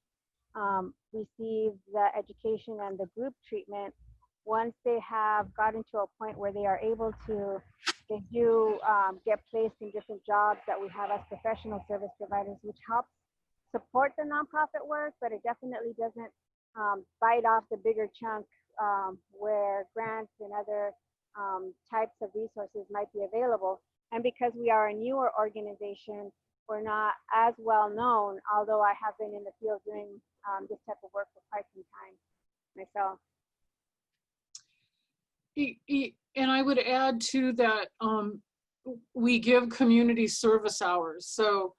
receive the education and the group treatment, once they have gotten to a point where they are able to, they do get placed in different jobs that we have as professional service providers, which helps support the nonprofit work, but it definitely doesn't bite off the bigger chunk where grants and other types of resources might be available. And because we are a newer organization, we're not as well known, although I have been in the field doing this type of work for quite some time myself. And I would add to that, we give community service hours. So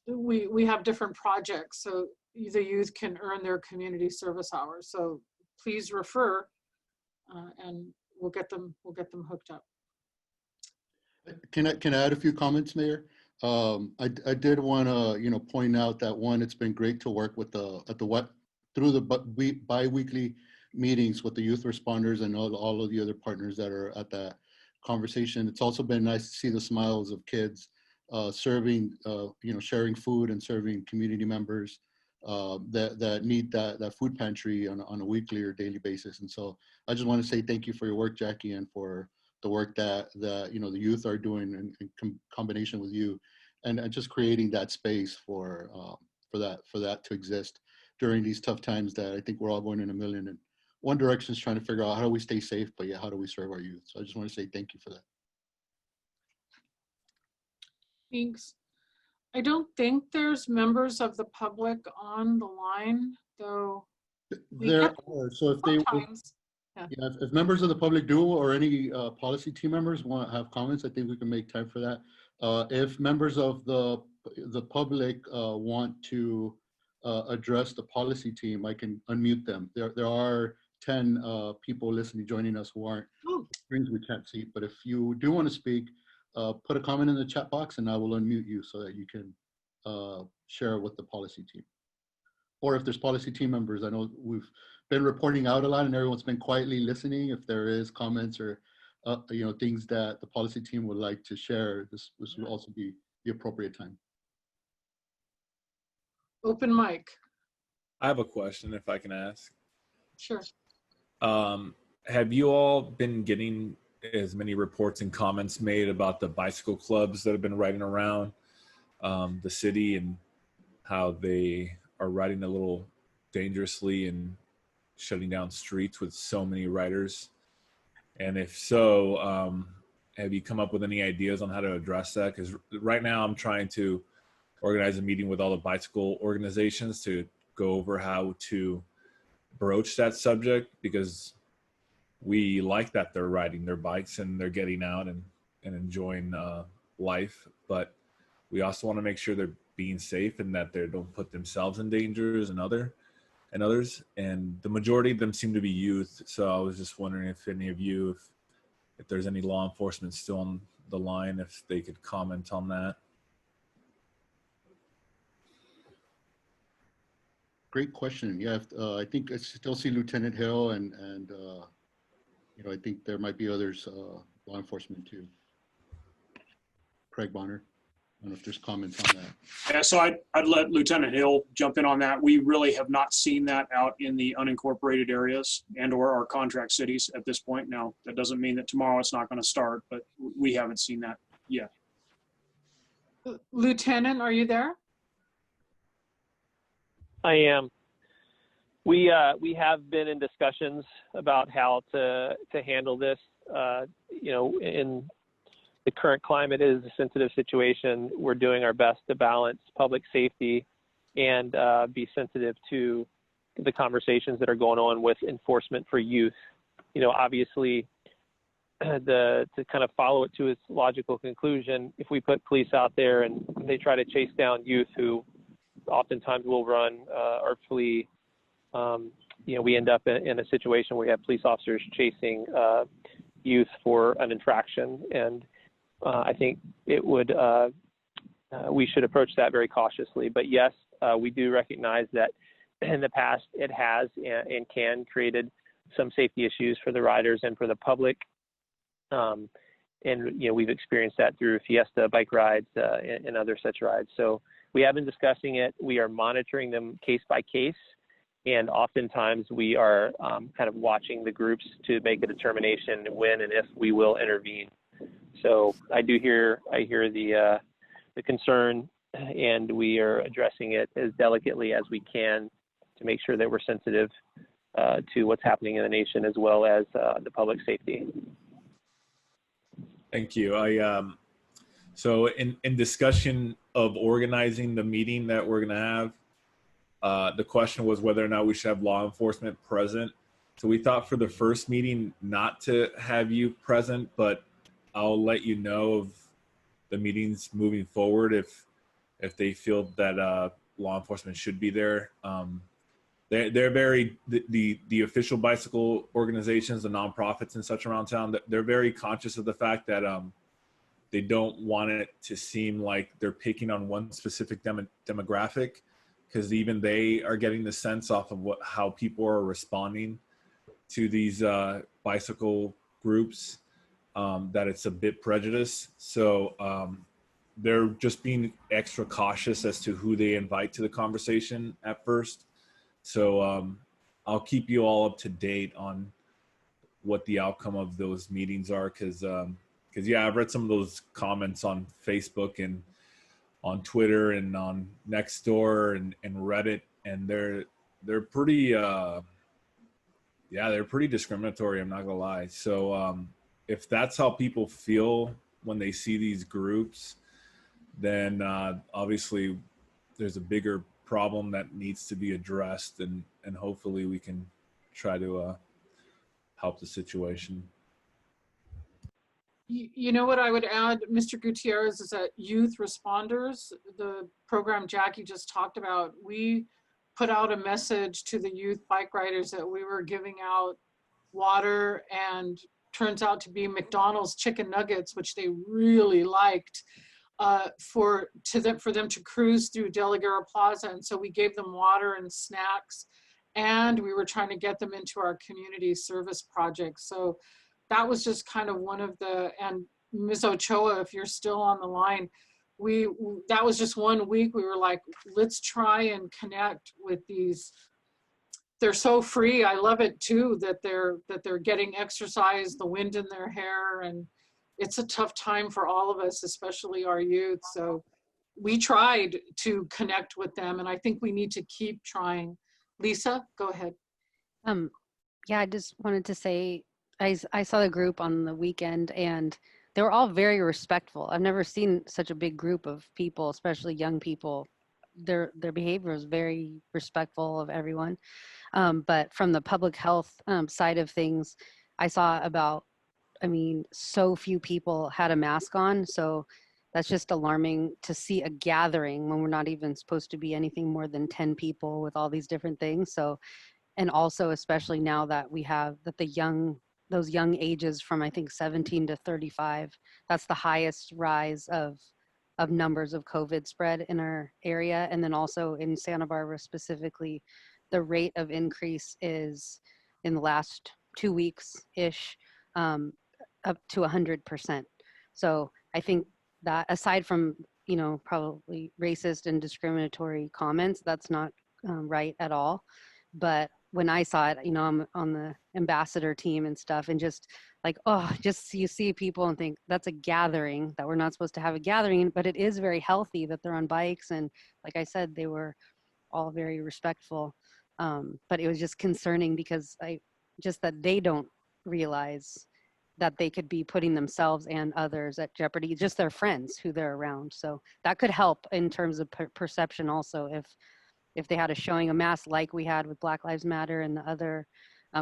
we have different projects, so the youth can earn their community service hours. So please refer, and we'll get them hooked up. Can I add a few comments, Mayor? I did want to point out that one, it's been great to work with through the bi-weekly meetings with the youth responders and all of the other partners that are at that conversation. It's also been nice to see the smiles of kids serving, sharing food and serving community members that need that food pantry on a weekly or daily basis. And so I just want to say thank you for your work, Jackie, and for the work that the youth are doing in combination with you, and just creating that space for that to exist during these tough times that I think we're all going in a million and one direction is trying to figure out how do we stay safe, but yeah, how do we serve our youth? So I just want to say thank you for that. Thanks. I don't think there's members of the public on the line, though. There are. So if they, if members of the public do, or any policy team members want to have comments, I think we can make time for that. If members of the public want to address the policy team, I can unmute them. There are 10 people listening, joining us who aren't screens we can't see. But if you do want to speak, put a comment in the chat box and I will unmute you so that you can share with the policy team. Or if there's policy team members, I know we've been reporting out a lot and everyone's been quietly listening. If there is comments or things that the policy team would like to share, this would also be the appropriate time. Open mic. I have a question if I can ask. Sure. Have you all been getting as many reports and comments made about the bicycle clubs that have been riding around the city and how they are riding a little dangerously and shutting down streets with so many riders? And if so, have you come up with any ideas on how to address that? Because right now I'm trying to organize a meeting with all the bicycle organizations to go over how to broach that subject, because we like that they're riding their bikes and they're getting out and enjoying life, but we also want to make sure they're being safe and that they don't put themselves in dangers and others. And the majority of them seem to be youth. So I was just wondering if any of you, if there's any law enforcement still on the line, if they could comment on that. Great question. Yeah, I think I still see Lieutenant Hill and I think there might be others, law enforcement too. Craig Bonner, I don't know if there's comments on that. Yeah, so I'd let Lieutenant Hill jump in on that. We really have not seen that out in the unincorporated areas and or our contract cities at this point. Now, that doesn't mean that tomorrow it's not going to start, but we haven't seen that yet. Lieutenant, are you there? I am. We have been in discussions about how to handle this. In the current climate, it is a sensitive situation. We're doing our best to balance public safety and be sensitive to the conversations that are going on with enforcement for youth. Obviously, to kind of follow it to its logical conclusion, if we put police out there and they try to chase down youth who oftentimes will run or flee, we end up in a situation where we have police officers chasing youth for an infraction. And I think we should approach that very cautiously. But yes, we do recognize that in the past it has and can created some safety issues for the riders and for the public. We've experienced that through Fiesta bike rides and other such rides. So we have been discussing it. We are monitoring them case by case. And oftentimes we are kind of watching the groups to make a determination when and if we will intervene. So I hear the concern, and we are addressing it as delicately as we can to make sure that we're sensitive to what's happening in the nation as well as the public safety. Thank you. So in discussion of organizing the meeting that we're going to have, the question was whether or not we should have law enforcement present. So we thought for the first meeting not to have you present, but I'll let you know of the meetings moving forward if they feel that law enforcement should be there. They're very, the official bicycle organizations, the nonprofits and such around town, they're very conscious of the fact that they don't want it to seem like they're picking on one specific demographic, because even they are getting the sense off of how people are responding to these bicycle groups, that it's a bit prejudiced. So they're just being extra cautious as to who they invite to the conversation at first. So I'll keep you all up to date on what the outcome of those meetings are, because yeah, I've read some of those comments on Facebook and on Twitter and on Nextdoor and Reddit, and they're pretty they're pretty discriminatory, I'm not gonna lie. So if that's how people feel when they see these groups, then obviously there's a bigger problem that needs to be addressed, and hopefully we can try to help the situation. You know what I would add, Mr. Gutierrez, is that youth responders, the program Jackie just talked about, we put out a message to the youth bike riders that we were giving out water, and turns out to be McDonald's chicken nuggets, which they really liked, for them to cruise through De La Guerra Plaza. And so we gave them water and snacks, and we were trying to get them into our community service project. So that was just kind of one of the, and Ms. Ochoa, if you're still on the line, that was just 1 week. We were like, let's try and connect with these. They're so free. I love it too, that they're getting exercise, the wind in their hair, and it's a tough time for all of us, especially our youth. So we tried to connect with them, and I think we need to keep trying. Lisa, go ahead. Yeah, I just wanted to say, I saw the group on the weekend, and they were all very respectful. I've never seen such a big group of people, especially young people. Their behavior was very respectful of everyone. But from the public health side of things, I saw so few people had a mask on. So that's just alarming to see a gathering when we're not even supposed to be anything more than 10 people with all these different things. So, and also especially now that we have those young ages from, I think, 17 to 35, that's the highest rise of numbers of COVID spread in our area. And then also in Santa Barbara specifically, the rate of increase is in the last 2 weeks-ish, up to 100%. So I think that aside from, probably racist and discriminatory comments, that's not right at all. But when I saw it, I'm on the ambassador team and stuff, and just like, oh, just you see people and think that's a gathering, that we're not supposed to have a gathering, but it is very healthy that they're on bikes. And like I said, they were all very respectful. But it was just concerning because just that they don't realize that they could be putting themselves and others at jeopardy, just their friends who they're around. So that could help in terms of perception also if they had a showing of mask like we had with Black Lives Matter and the other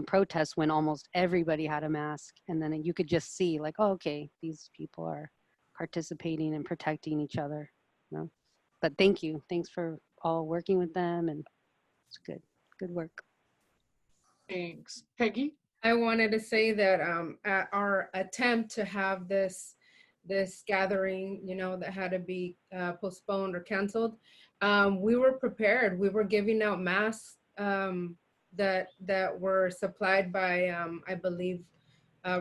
protests when almost everybody had a mask, and then you could just see like, oh, okay, these people are participating and protecting each other. You know? But thanks for all working with them, and it's good work. Thanks. Peggy? I wanted to say that at our attempt to have this gathering, you know, that had to be postponed or canceled, we were prepared. We were giving out masks that were supplied by, I believe,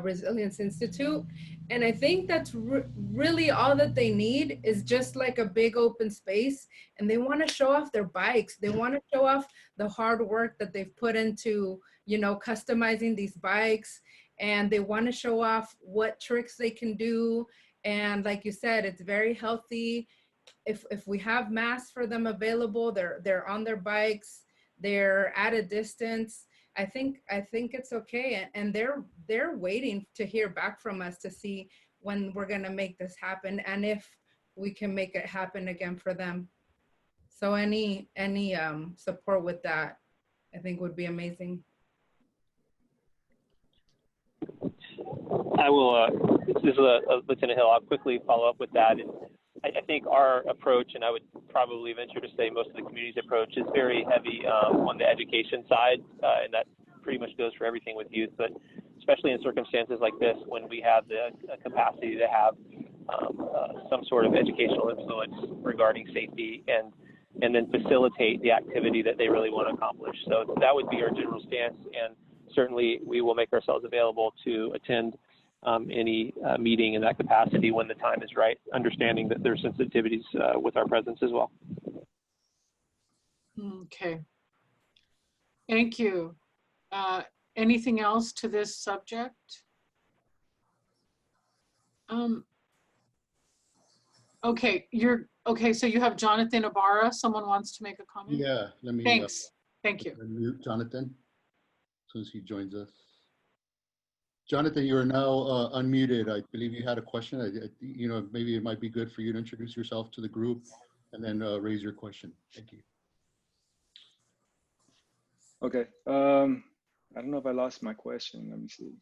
Resilience Institute. And I think that's really all that they need is just like a big open space. And they want to show off their bikes. They want to show off the hard work that they've put into, you know, customizing these bikes. And they want to show off what tricks they can do. And like you said, it's very healthy. If we have masks for them available, they're on their bikes, they're at a distance. I think it's okay, and they're waiting to hear back from us to see when we're gonna make this happen and if we can make it happen again for them. So any support with that, I think would be amazing. I will. This is Lieutenant Hill. I'll quickly follow up with that. And I think our approach, and I would probably venture to say most of the community's approach, is very heavy on the education side, and that pretty much goes for everything with youth. But especially in circumstances like this, when we have the capacity to have some sort of educational influence regarding safety, and then facilitate the activity that they really want to accomplish. So that would be our general stance, and certainly we will make ourselves available to attend any meeting in that capacity when the time is right, understanding that there's sensitivities with our presence as well. Okay. Thank you. Anything else to this subject? Okay, so you have Jonathan Ibarra. Someone wants to make a comment? Yeah, let me. Thanks. Thank you. Mute Jonathan, as soon as he joins us. Jonathan, you are now unmuted. I believe you had a question. You know, maybe it might be good for you to introduce yourself to the group and then raise your question. Thank you. Okay. I don't know if I lost my question. Let me see.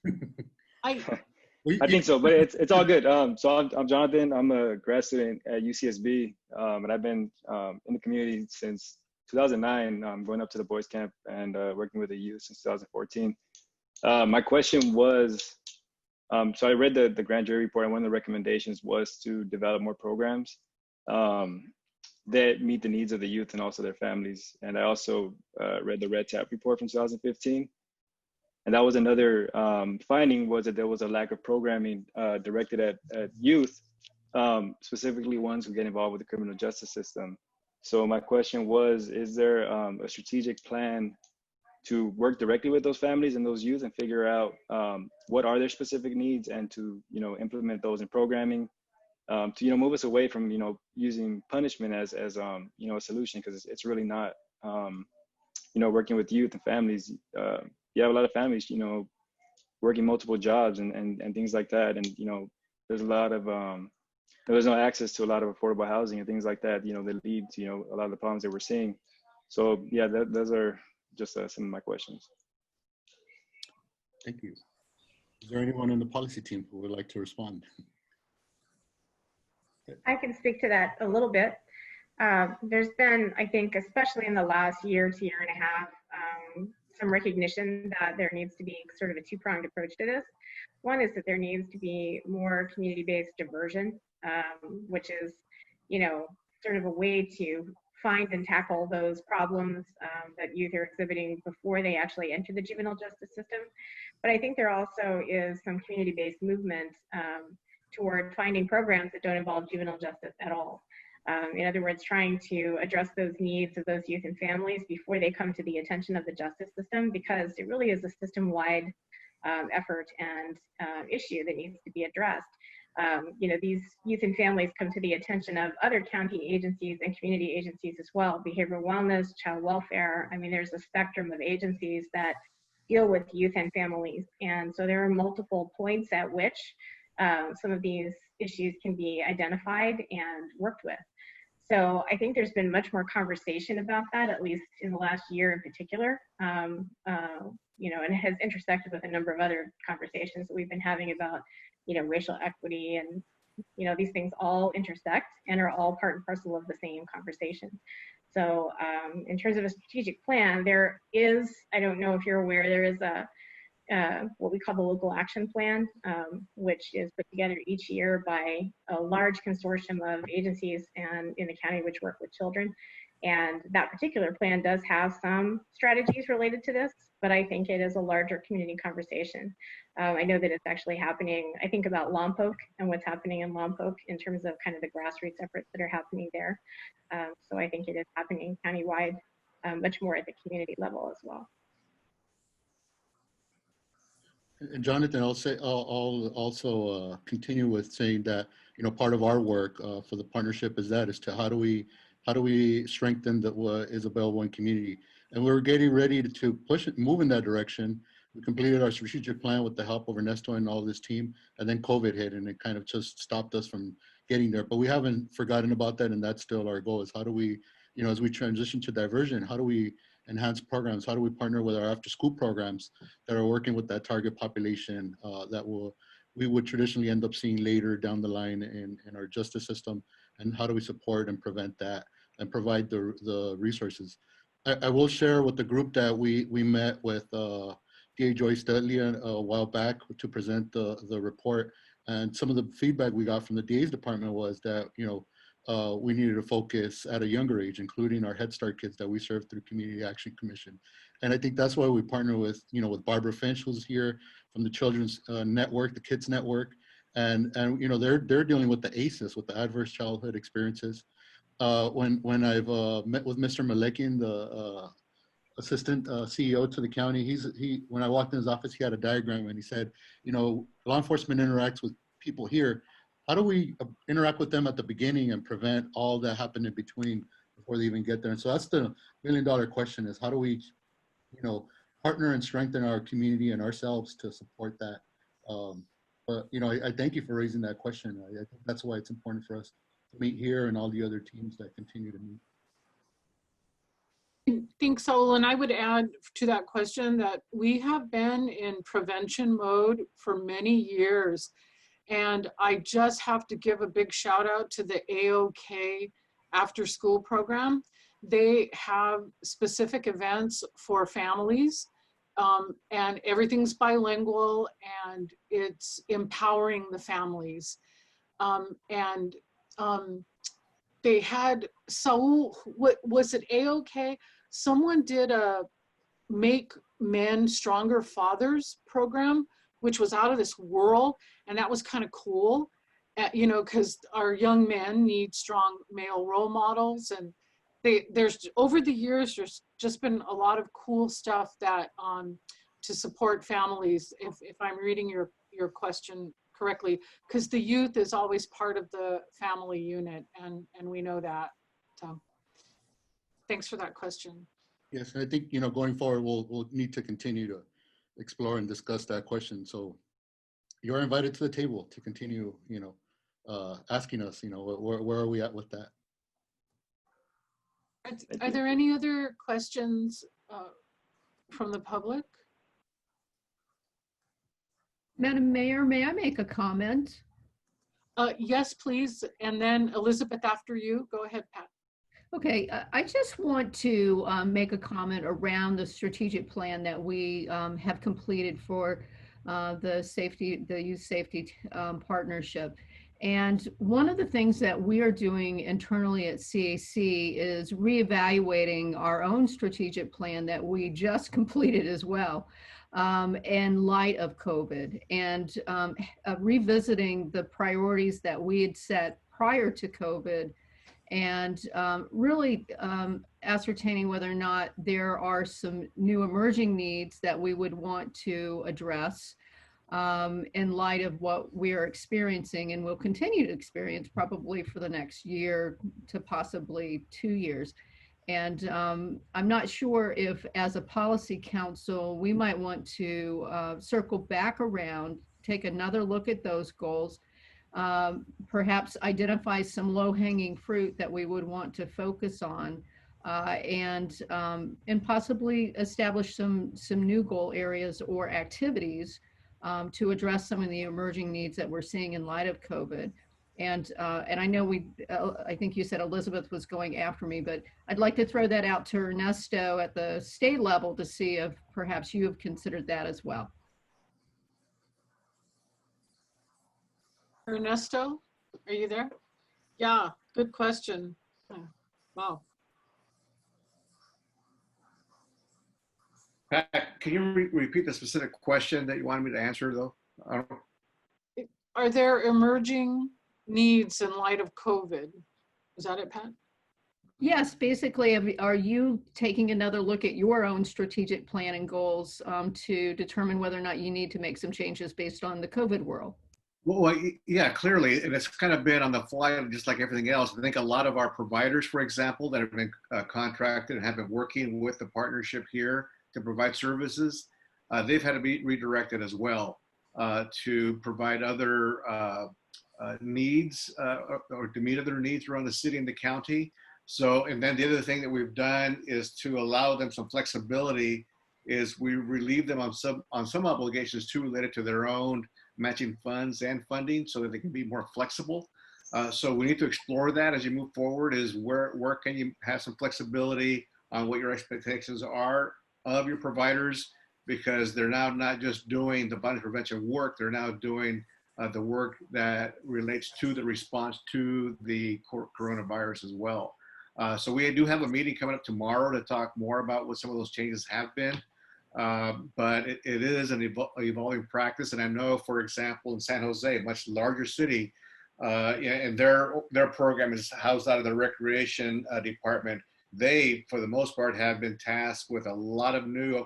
I think so, but it's all good. So I'm Jonathan. I'm a grad student at UCSB, and I've been in the community since 2009. Going up to the boys camp and working with the youth since 2014. My question was, so I read the grand jury report, and one of the recommendations was to develop more programs that meet the needs of the youth and also their families. And I also read the Red Tap report from 2015. And that was another finding, was that there was a lack of programming directed at youth, specifically ones who get involved with the criminal justice system. So my question was, is there a strategic plan to work directly with those families and those youth and figure out what are their specific needs, and to, you know, implement those in programming, to, you know, move us away from, you know, using punishment as you know, a solution, because it's really not. You know, working with youth and families, you have a lot of families, you know, working multiple jobs and things like that, and, you know, there's a lot of there's no access to a lot of affordable housing and things like that, you know, that lead to, you know, a lot of the problems that we're seeing. So yeah, those are just some of my questions. Thank you. Is there anyone in the policy team who would like to respond? I can speak to that a little bit. There's been, I think, especially in the last year to year and a half, some recognition that there needs to be sort of a two-pronged approach to this. One is that there needs to be more community-based diversion, which is, you know, sort of a way to find and tackle those problems that youth are exhibiting before they actually enter the juvenile justice system. But I think there also is some community-based movement toward finding programs that don't involve juvenile justice at all. In other words, trying to address those needs of those youth and families before they come to the attention of the justice system, because it really is a system-wide effort and issue that needs to be addressed. You know, these youth and families come to the attention of other county agencies and community agencies as well, behavioral wellness, child welfare. I mean, there's a spectrum of agencies that deal with youth and families. And so there are multiple points at which some of these issues can be identified and worked with. So I think there's been much more conversation about that, at least in the last year in particular. You know, and it has intersected with a number of other conversations that we've been having about, you know, racial equity, and, you know, these things all intersect and are all part and parcel of the same conversation. So in terms of a strategic plan, there is, I don't know if you're aware, there is a what we call the local action plan, which is put together each year by a large consortium of agencies and in the county which work with children. And that particular plan does have some strategies related to this, but I think it is a larger community conversation. I know that it's actually happening. I think about Lompoc and what's happening in Lompoc in terms of kind of the grassroots efforts that are happening there. So I think it is happening countywide, much more at the community level as well. And Jonathan, I'll also continue with saying that, you know, part of our work for the partnership is to how do we strengthen what is available in community. And we're getting ready to move in that direction. We completed our strategic plan with the help of Ernesto and all of this team, and then COVID hit and it kind of just stopped us from getting there. But we haven't forgotten about that, and that's still our goal, is how do we, you know, as we transition to diversion, how do we enhance programs? How do we partner with our after-school programs that are working with that target population we would traditionally end up seeing later down the line in our justice system? And how do we support and prevent that and provide the resources? I will share with the group that we met with DA Joyce Dudley a while back to present the report. And some of the feedback we got from the DA's department was that, you know, we needed to focus at a younger age, including our Head Start kids that we serve through Community Action Commission. And I think that's why we partner with, you know, with Barbara Finch, who's here from the Children's Network, the Kids Network. And you know, they're dealing with the ACEs, with the adverse childhood experiences. When I've met with Mr. Malekian, the assistant CEO to the county, when I walked in his office, he had a diagram and he said, you know, law enforcement interacts with people here. How do we interact with them at the beginning and prevent all that happening in between before they even get there? And so that's the million-dollar question, is how do we, you know, partner and strengthen our community and ourselves to support that? But, you know, I thank you for raising that question. I think that's why it's important for us to meet here and all the other teams that continue to meet. Thanks, Saul. And I would add to that question that we have been in prevention mode for many years. And I just have to give a big shout out to the AOK after school program. They have specific events for families, and everything's bilingual, and it's empowering the families. They had, Saul, what was it, AOK? Someone did a Make Men Stronger Fathers program, which was out of this world. And that was kind of cool, you know, because our young men need strong male role models. And there's, over the years, there's just been a lot of cool stuff that to support families, if I'm reading your question correctly, because the youth is always part of the family unit, and we know that. So thanks for that question. Yes, I think, you know, going forward, we'll need to continue to explore and discuss that question. So you're invited to the table to continue, you know, asking us, you know, where are we at with that? Are there any other questions from the public? Madam Mayor, may I make a comment? Yes, please. And then Elizabeth, after you. Go ahead, Pat. Okay, I just want to make a comment around the strategic plan that we have completed for the youth safety partnership. And one of the things that we are doing internally at CAC is reevaluating our own strategic plan that we just completed as well in light of COVID, and revisiting the priorities that we had set prior to COVID and really ascertaining whether or not there are some new emerging needs that we would want to address in light of what we're experiencing and will continue to experience probably for the next year to possibly 2 years. And I'm not sure if, as a policy council, we might want to circle back around, take another look at those goals, perhaps identify some low-hanging fruit that we would want to focus on, and possibly establish some new goal areas or activities to address some of the emerging needs that we're seeing in light of COVID. And I know I think you said Elizabeth was going after me, but I'd like to throw that out to Ernesto at the state level to see if perhaps you have considered that as well. Ernesto, are you there? Yeah, good question. Wow. Pat, can you repeat the specific question that you wanted me to answer, though? Are there emerging needs in light of COVID? Is that it, Pat? Yes, basically, are you taking another look at your own strategic plan and goals to determine whether or not you need to make some changes based on the COVID world? Well, yeah, clearly, and it's kind of been on the fly, just like everything else. I think a lot of our providers, for example, that have been contracted and have been working with the partnership here to provide services, they've had to be redirected as well to provide other needs or to meet other needs around the city and the county. So, and then the other thing that we've done is to allow them some flexibility. Is we relieve them on some obligations too related to their own matching funds and funding, so that they can be more flexible. So we need to explore that as you move forward. Is where can you have some flexibility on what your expectations are of your providers, because they're now not just doing the bondage prevention work, they're now doing the work that relates to the response to the coronavirus as well. So we do have a meeting coming up tomorrow to talk more about what some of those changes have been. But it is an evolving practice. And I know, for example, in San Jose, a much larger city, and their program is housed out of the recreation department. They, for the most part, have been tasked with a lot of new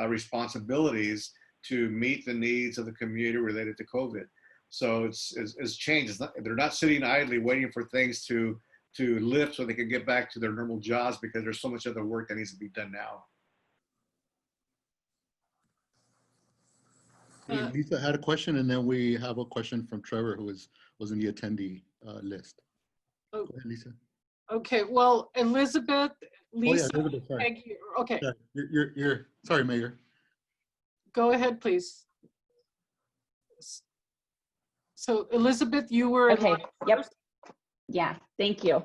responsibilities to meet the needs of the community related to COVID. So it's changed. They're not sitting idly waiting for things to lift so they can get back to their normal jobs, because there's so much other work that needs to be done now. Lisa had a question, and then we have a question from Trevor, who was in the attendee list. Oh. Go ahead, Lisa. Okay, well, Elizabeth, Lisa, oh, yeah, Elizabeth, sorry. Peggy, okay. Yeah, you're sorry, Mayor. Go ahead, please. So Elizabeth, you were okay. Yep. Yeah, thank you.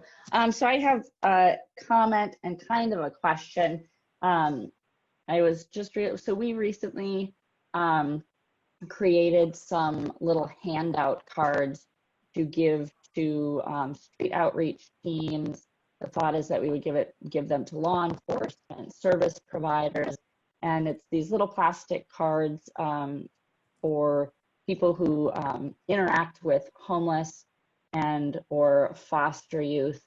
So I have a comment and kind of a question. I was just so we recently created some little handout cards to give to street outreach teams. The thought is that we would give them to law enforcement, service providers, and it's these little plastic cards for people who interact with homeless and or foster youth,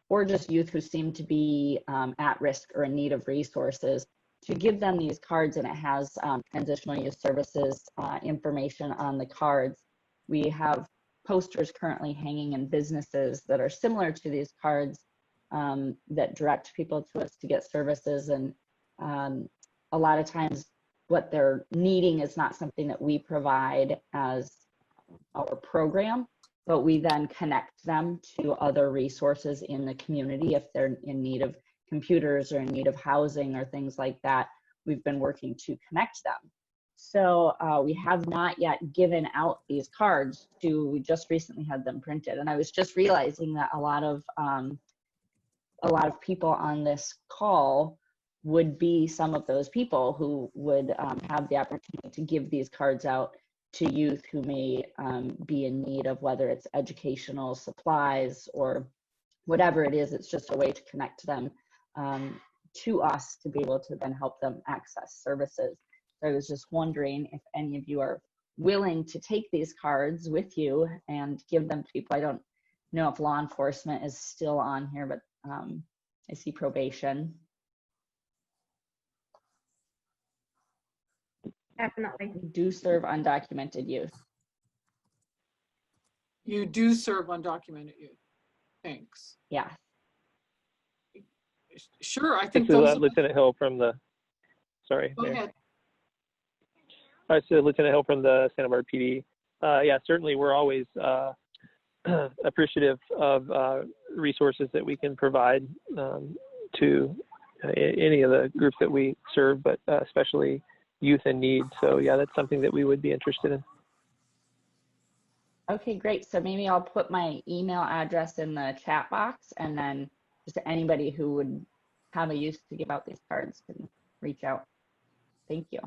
or just youth who seem to be at risk or in need of resources, to give them these cards. And it has transitional youth services information on the cards. We have posters currently hanging in businesses that are similar to these cards that direct people to us to get services. And a lot of times what they're needing is not something that we provide as our program, but we then connect them to other resources in the community if they're in need of computers or in need of housing or things like that. We've been working to connect them. So we have not yet given out these cards we just recently had them printed. And I was just realizing that a lot of people on this call would be some of those people who would have the opportunity to give these cards out to youth who may be in need of, whether it's educational supplies or whatever it is. It's just a way to connect them to us to be able to then help them access services. So I was just wondering if any of you are willing to take these cards with you and give them to people. I don't know if law enforcement is still on here, but I see probation. Definitely. We do serve undocumented youth. You do serve undocumented youth. Thanks. Yeah. Sure, I think This is those. Lieutenant Hill from the, sorry. Go Mayor. ahead. So Lieutenant Hill from the Santa Barbara PD. Yeah, certainly we're always appreciative of resources that we can provide to any of the groups that we serve, but especially youth in need. So yeah, that's something that we would be interested in. Okay, great. So maybe I'll put my email address in the chat box, and then just anybody who would have a use to give out these cards can reach out. Thank you.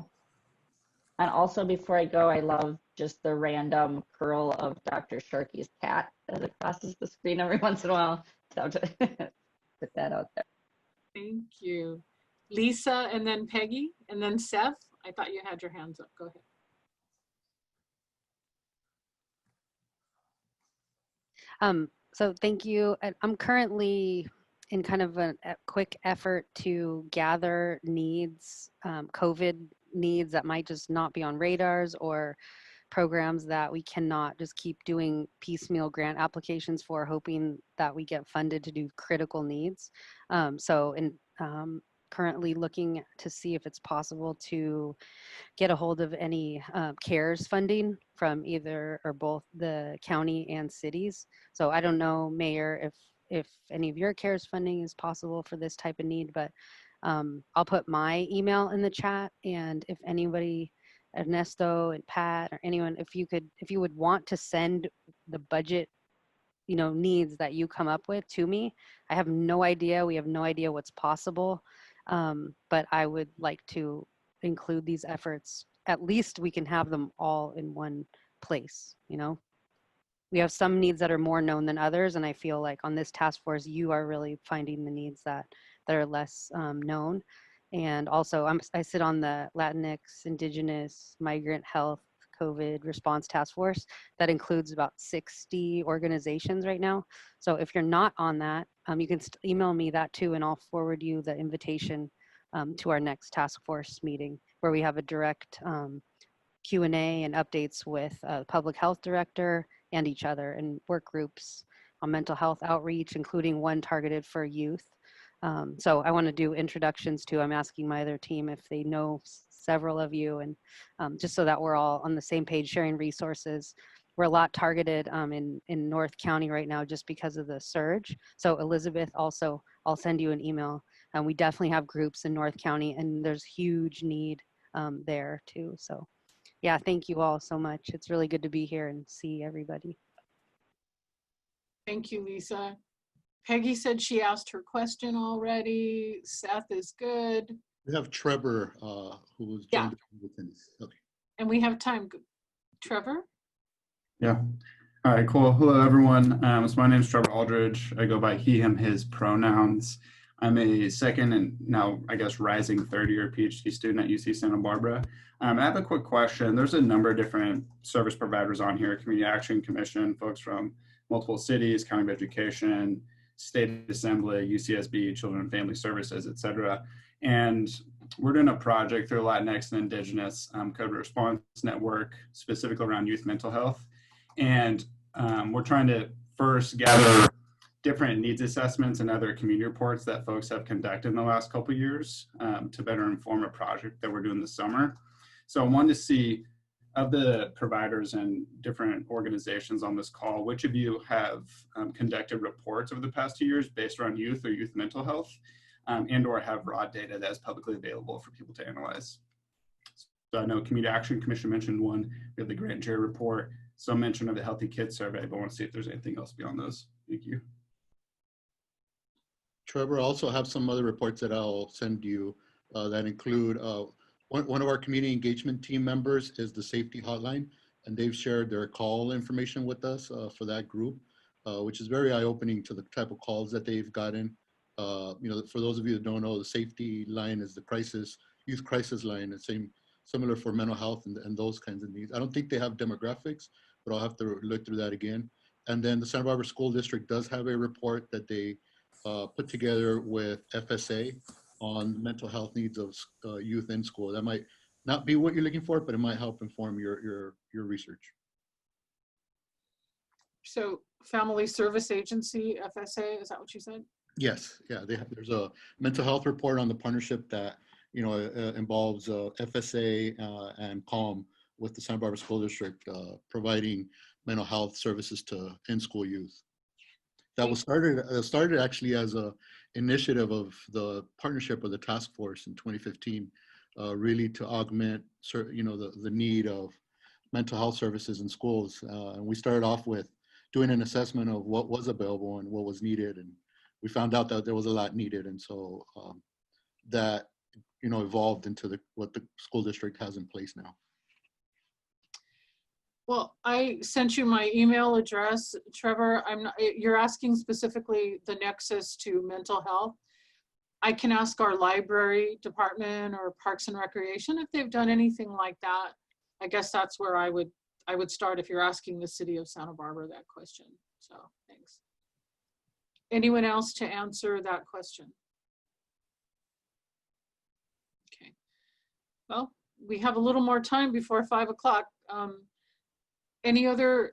And also, before I go, I love just the random curl of Dr. Sharkey's cat as it crosses the screen every once in a while. So to put that out there. Thank you. Lisa, and then Peggy, and then Seth. I thought you had your hands up. Go ahead. So thank you. I'm currently in kind of a quick effort to gather needs, COVID needs that might just not be on radars, or programs that we cannot just keep doing piecemeal grant applications for, hoping that we get funded to do critical needs. Currently looking to see if it's possible to get a hold of any CARES funding from either or both the county and cities. So I don't know, Mayor, if any of your CARES funding is possible for this type of need, but I'll put my email in the chat, and if anybody, Ernesto and Pat or anyone, if you would want to send the budget, needs that you come up with to me. I have no idea. We have no idea what's possible. But I would like to include these efforts. At least we can have them all in one place, We have some needs that are more known than others, and I feel like on this task force, you are really finding the needs that are less known. And also, I sit on the Latinx, Indigenous, Migrant Health, COVID Response Task Force that includes about 60 organizations right now. So if you're not on that, you can email me that too, and I'll forward you the invitation to our next task force meeting, where we have a direct Q&A and updates with the public health director and each other, and work groups on mental health outreach, including one targeted for youth. So I want to do introductions too. I'm asking my other team if they know several of you, and just so that we're all on the same page, sharing resources. We're a lot targeted in North County right now just because of the surge. So Elizabeth, also, I'll send you an email. We definitely have groups in North County, and there's huge need there too. So yeah, thank you all so much. It's really good to be here and see everybody. Thank you, Lisa. Peggy said she asked her question already. Seth is good. We have Trevor who was joined with us. Okay. And we have time. Trevor? Yeah. All right, cool. Hello, everyone. So my name is Trevor Aldridge. I go by he, him, his pronouns. I'm a second and now, I guess, rising third-year PhD student at UC Santa Barbara. I have a quick question. There's a number of different service providers on here, Community Action Commission, folks from multiple cities, County of Education, State Assembly, UCSB, Children and Family Services, et cetera. And we're doing a project through Latinx and Indigenous COVID Response Network, specifically around youth mental health. And we're trying to first gather different needs assessments and other community reports that folks have conducted in the last couple of years to better inform a project that we're doing this summer. So I wanted to see, of the providers and different organizations on this call, which of you have conducted reports over the past 2 years based around youth or youth mental health, and or have raw data that is publicly available for people to analyze? So I know Community Action Commission mentioned one. We have the Grand Jury report, some mention of the Healthy Kids Survey, but I want to see if there's anything else beyond those. Thank you. Trevor, I also have some other reports that I'll send you that include one of our community engagement team members is the safety hotline, and they've shared their call information with us for that group, which is very eye-opening to the type of calls that they've gotten. For those of you that don't know, the safety line is the youth crisis line. It's similar for mental health and those kinds of needs. I don't think they have demographics, but I'll have to look through that again. And then the Santa Barbara School District does have a report that they put together with FSA on mental health needs of youth in school. That might not be what you're looking for, but it might help inform your research. So Family Service Agency, FSA, is that what you said? Yes, yeah. There's a mental health report on the partnership that involves FSA and CALM with the Santa Barbara School District providing mental health services to in-school youth. That was started actually as a initiative of the partnership of the task force in 2015, really to augment the need of mental health services in schools. And we started off with doing an assessment of what was available and what was needed, and we found out that there was a lot needed, and so that evolved into what the school district has in place now. Well, I sent you my email address, Trevor. You're asking specifically the nexus to mental health. I can ask our library department or Parks and Recreation if they've done anything like that. I guess that's where I would start if you're asking the city of Santa Barbara that question. So thanks. Anyone else to answer that question? Okay. Well, we have a little more time before 5 o'clock. Any other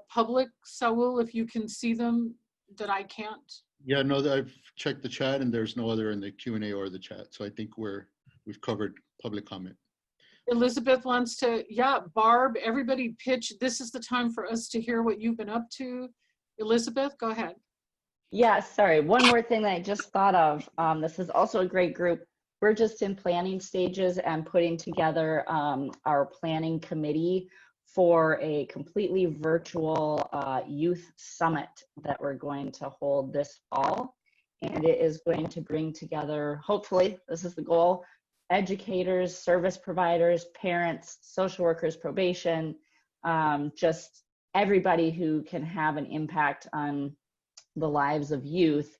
public, Saul, if you can see them that I can't? Yeah, no, I've checked the chat and there's no other in the Q&A or the chat. So I think we've covered public comment. Elizabeth wants to, yeah, Barb, everybody pitch. This is the time for us to hear what you've been up to. Elizabeth, go ahead. Yeah, sorry. One more thing that I just thought of. This is also a great group. We're just in planning stages and putting together our planning committee for a completely virtual youth summit that we're going to hold this fall. And it is going to bring together, hopefully, this is the goal, educators, service providers, parents, social workers, probation, just everybody who can have an impact on the lives of youth,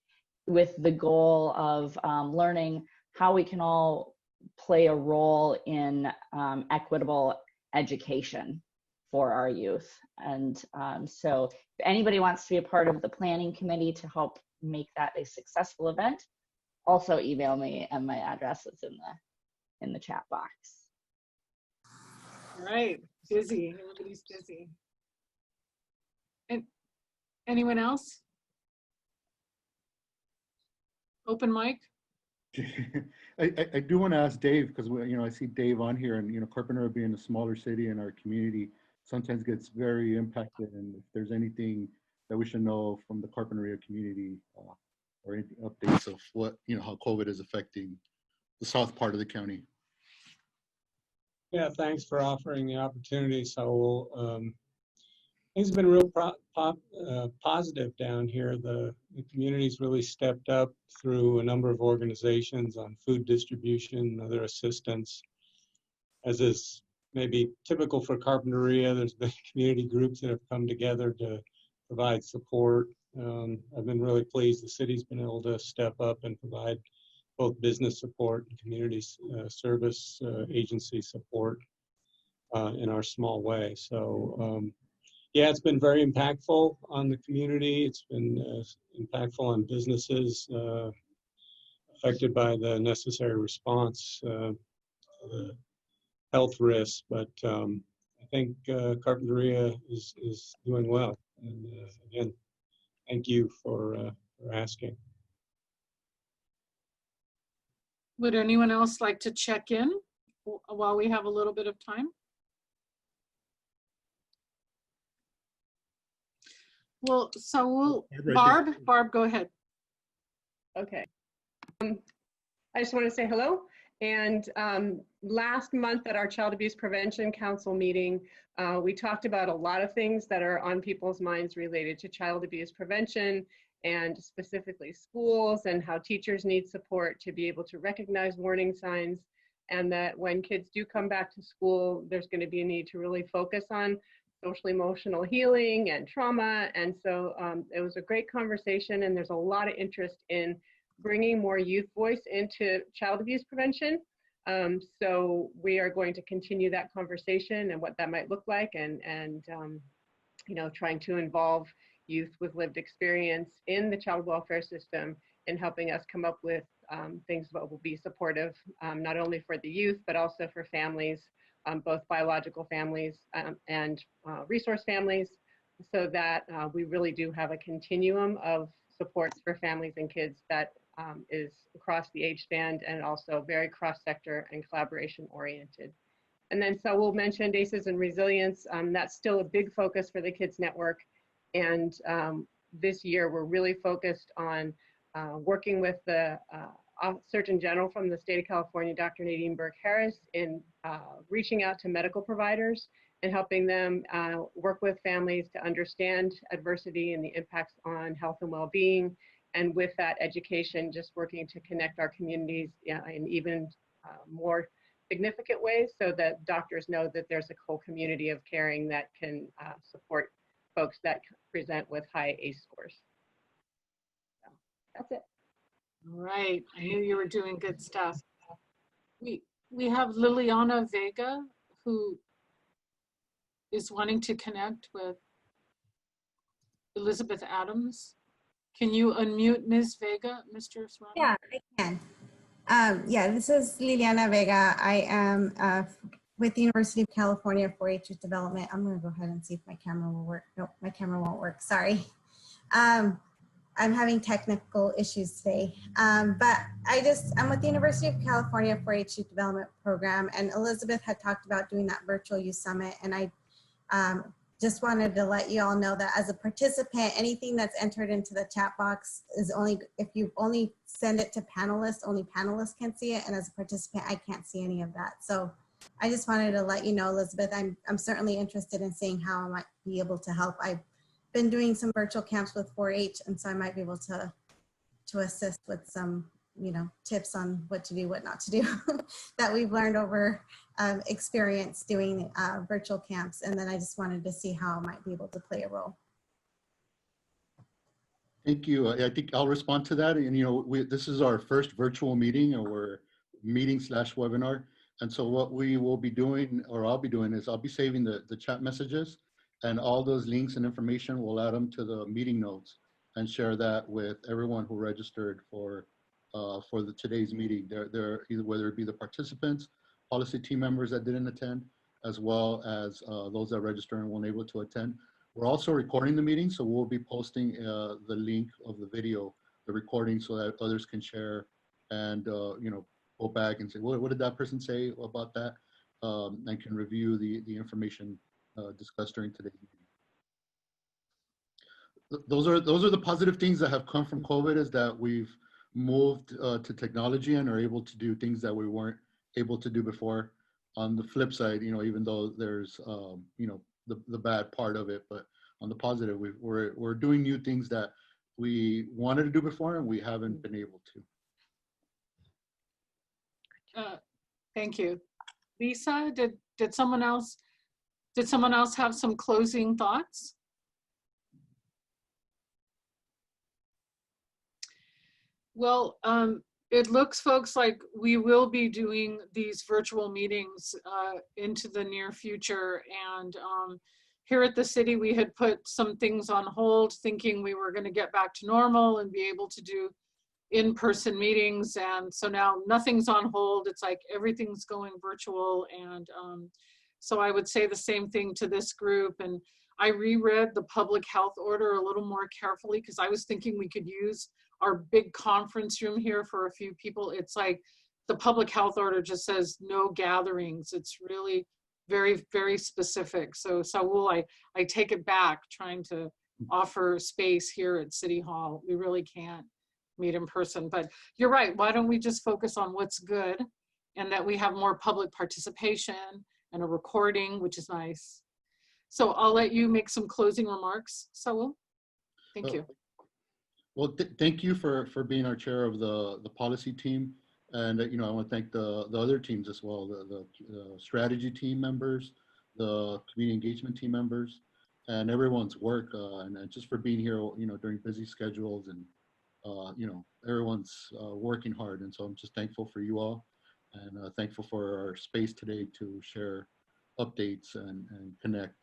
with the goal of learning how we can all play a role in equitable education for our youth. And so if anybody wants to be a part of the planning committee to help make that a successful event, also email me, and my address is in the chat box. All right, busy, everybody's busy. And anyone else? Open mic? I do want to ask Dave, because I see Dave on here, and Carpenter being a smaller city in our community sometimes gets very impacted, and if there's anything that we should know from the Carpinteria community or any updates of what how COVID is affecting the south part of the county. Yeah, thanks for offering the opportunity, Saul. Things have been real positive down here. The community's really stepped up through a number of organizations on food distribution and other assistance. As is maybe typical for Carpinteria, there's been community groups that have come together to provide support. I've been really pleased the city's been able to step up and provide both business support and community service agency support in our small way. So yeah, it's been very impactful on the community. It's been impactful on businesses affected by the necessary response to the health risks. But I think Carpinteria is doing well. And again, thank you for asking. Would anyone else like to check in while we have a little bit of time? Well, so Barb, go ahead. Okay. I just want to say hello. And last month at our Child Abuse Prevention Council meeting, we talked about a lot of things that are on people's minds related to child abuse prevention, and specifically schools, and how teachers need support to be able to recognize warning signs, and that when kids do come back to school, there's going to be a need to really focus on social emotional healing and trauma. And so it was a great conversation, and there's a lot of interest in bringing more youth voice into child abuse prevention. So we are going to continue that conversation and what that might look like, and trying to involve youth with lived experience in the child welfare system and helping us come up with things that will be supportive, not only for the youth, but also for families, both biological families and resource families, so that we really do have a continuum of supports for families and kids that is across the age span and also very cross-sector and collaboration oriented. And then Saul mentioned ACEs and resilience. That's still a big focus for the Kids Network. And this year we're really focused on working with the Surgeon General from the state of California, Dr. Nadine Burke-Harris, in reaching out to medical providers and helping them work with families to understand adversity and the impacts on health and well-being. And with that education, just working to connect our communities in even more significant ways so that doctors know that there's a whole community of caring that can support folks that present with high ACE scores. So that's it. All right, I knew you were doing good stuff. We have Liliana Vega, who is wanting to connect with Elizabeth Adams. Can you unmute Ms. Vega, Mr. Serrano? Yeah, I can. Yeah, this is Liliana Vega. I am with the University of California 4-H Youth Development. I'm going to go ahead and see if my camera will work. Nope, my camera won't work. Sorry. I'm having technical issues today. But I'm with the University of California 4-H Youth Development Program, and Elizabeth had talked about doing that virtual youth summit. And I just wanted to let you all know that as a participant, anything that's entered into the chat box is only, if you only send it to panelists, only panelists can see it. And as a participant, I can't see any of that. So I just wanted to let you know, Elizabeth, I'm certainly interested in seeing how I might be able to help. I've been doing some virtual camps with 4-H, and so I might be able to assist with some, tips on what to do, what not to do that we've learned over experience doing virtual camps. And then I just wanted to see how I might be able to play a role. Thank you. I think I'll respond to that. And this is our first virtual meeting, or meeting/webinar. And so what we will be doing, or I'll be doing, is I'll be saving the chat messages, and all those links and information, we'll add them to the meeting notes and share that with everyone who registered for today's meeting. Either whether it be the participants, policy team members that didn't attend, as well as those that registered and weren't able to attend. We're also recording the meeting, so we'll be posting the link of the video, the recording, so that others can share and go back and say, what did that person say about that, and can review the information discussed during today's meeting. Those are the positive things that have come from COVID, is that we've moved to technology and are able to do things that we weren't able to do before. On the flip side, even though there's the bad part of it, but on the positive, we're doing new things that we wanted to do before and we haven't been able to. Thank you. Lisa, did someone else have some closing thoughts? Well, it looks, folks, like we will be doing these virtual meetings into the near future. And here at the city, we had put some things on hold, thinking we were going to get back to normal and be able to do in-person meetings. And so now nothing's on hold. It's like everything's going virtual. And so I would say the same thing to this group. And I reread the public health order a little more carefully, because I was thinking we could use our big conference room here for a few people. It's like the public health order just says no gatherings. It's really very, very specific. So Saul, I take it back, trying to offer space here at City Hall. We really can't meet in person, but you're right. Why don't we just focus on what's good, and that we have more public participation and a recording, which is nice. So I'll let you make some closing remarks, Saul. Thank you. Well, thank you for being our chair of the policy team. And, I want to thank the other teams as well, the strategy team members, the community engagement team members, and everyone's work, and just for being here, during busy schedules, and, everyone's working hard. And so I'm just thankful for you all, and thankful for our space today to share updates and connect.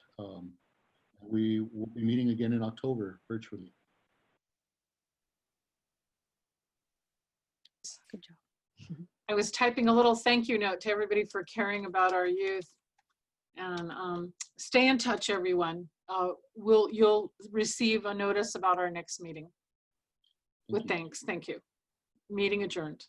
We will be meeting again in October virtually. Good job. I was typing a little thank you note to everybody for caring about our youth. And stay in touch, everyone. You'll receive a notice about our next meeting. With thanks. Thank you. Meeting adjourned.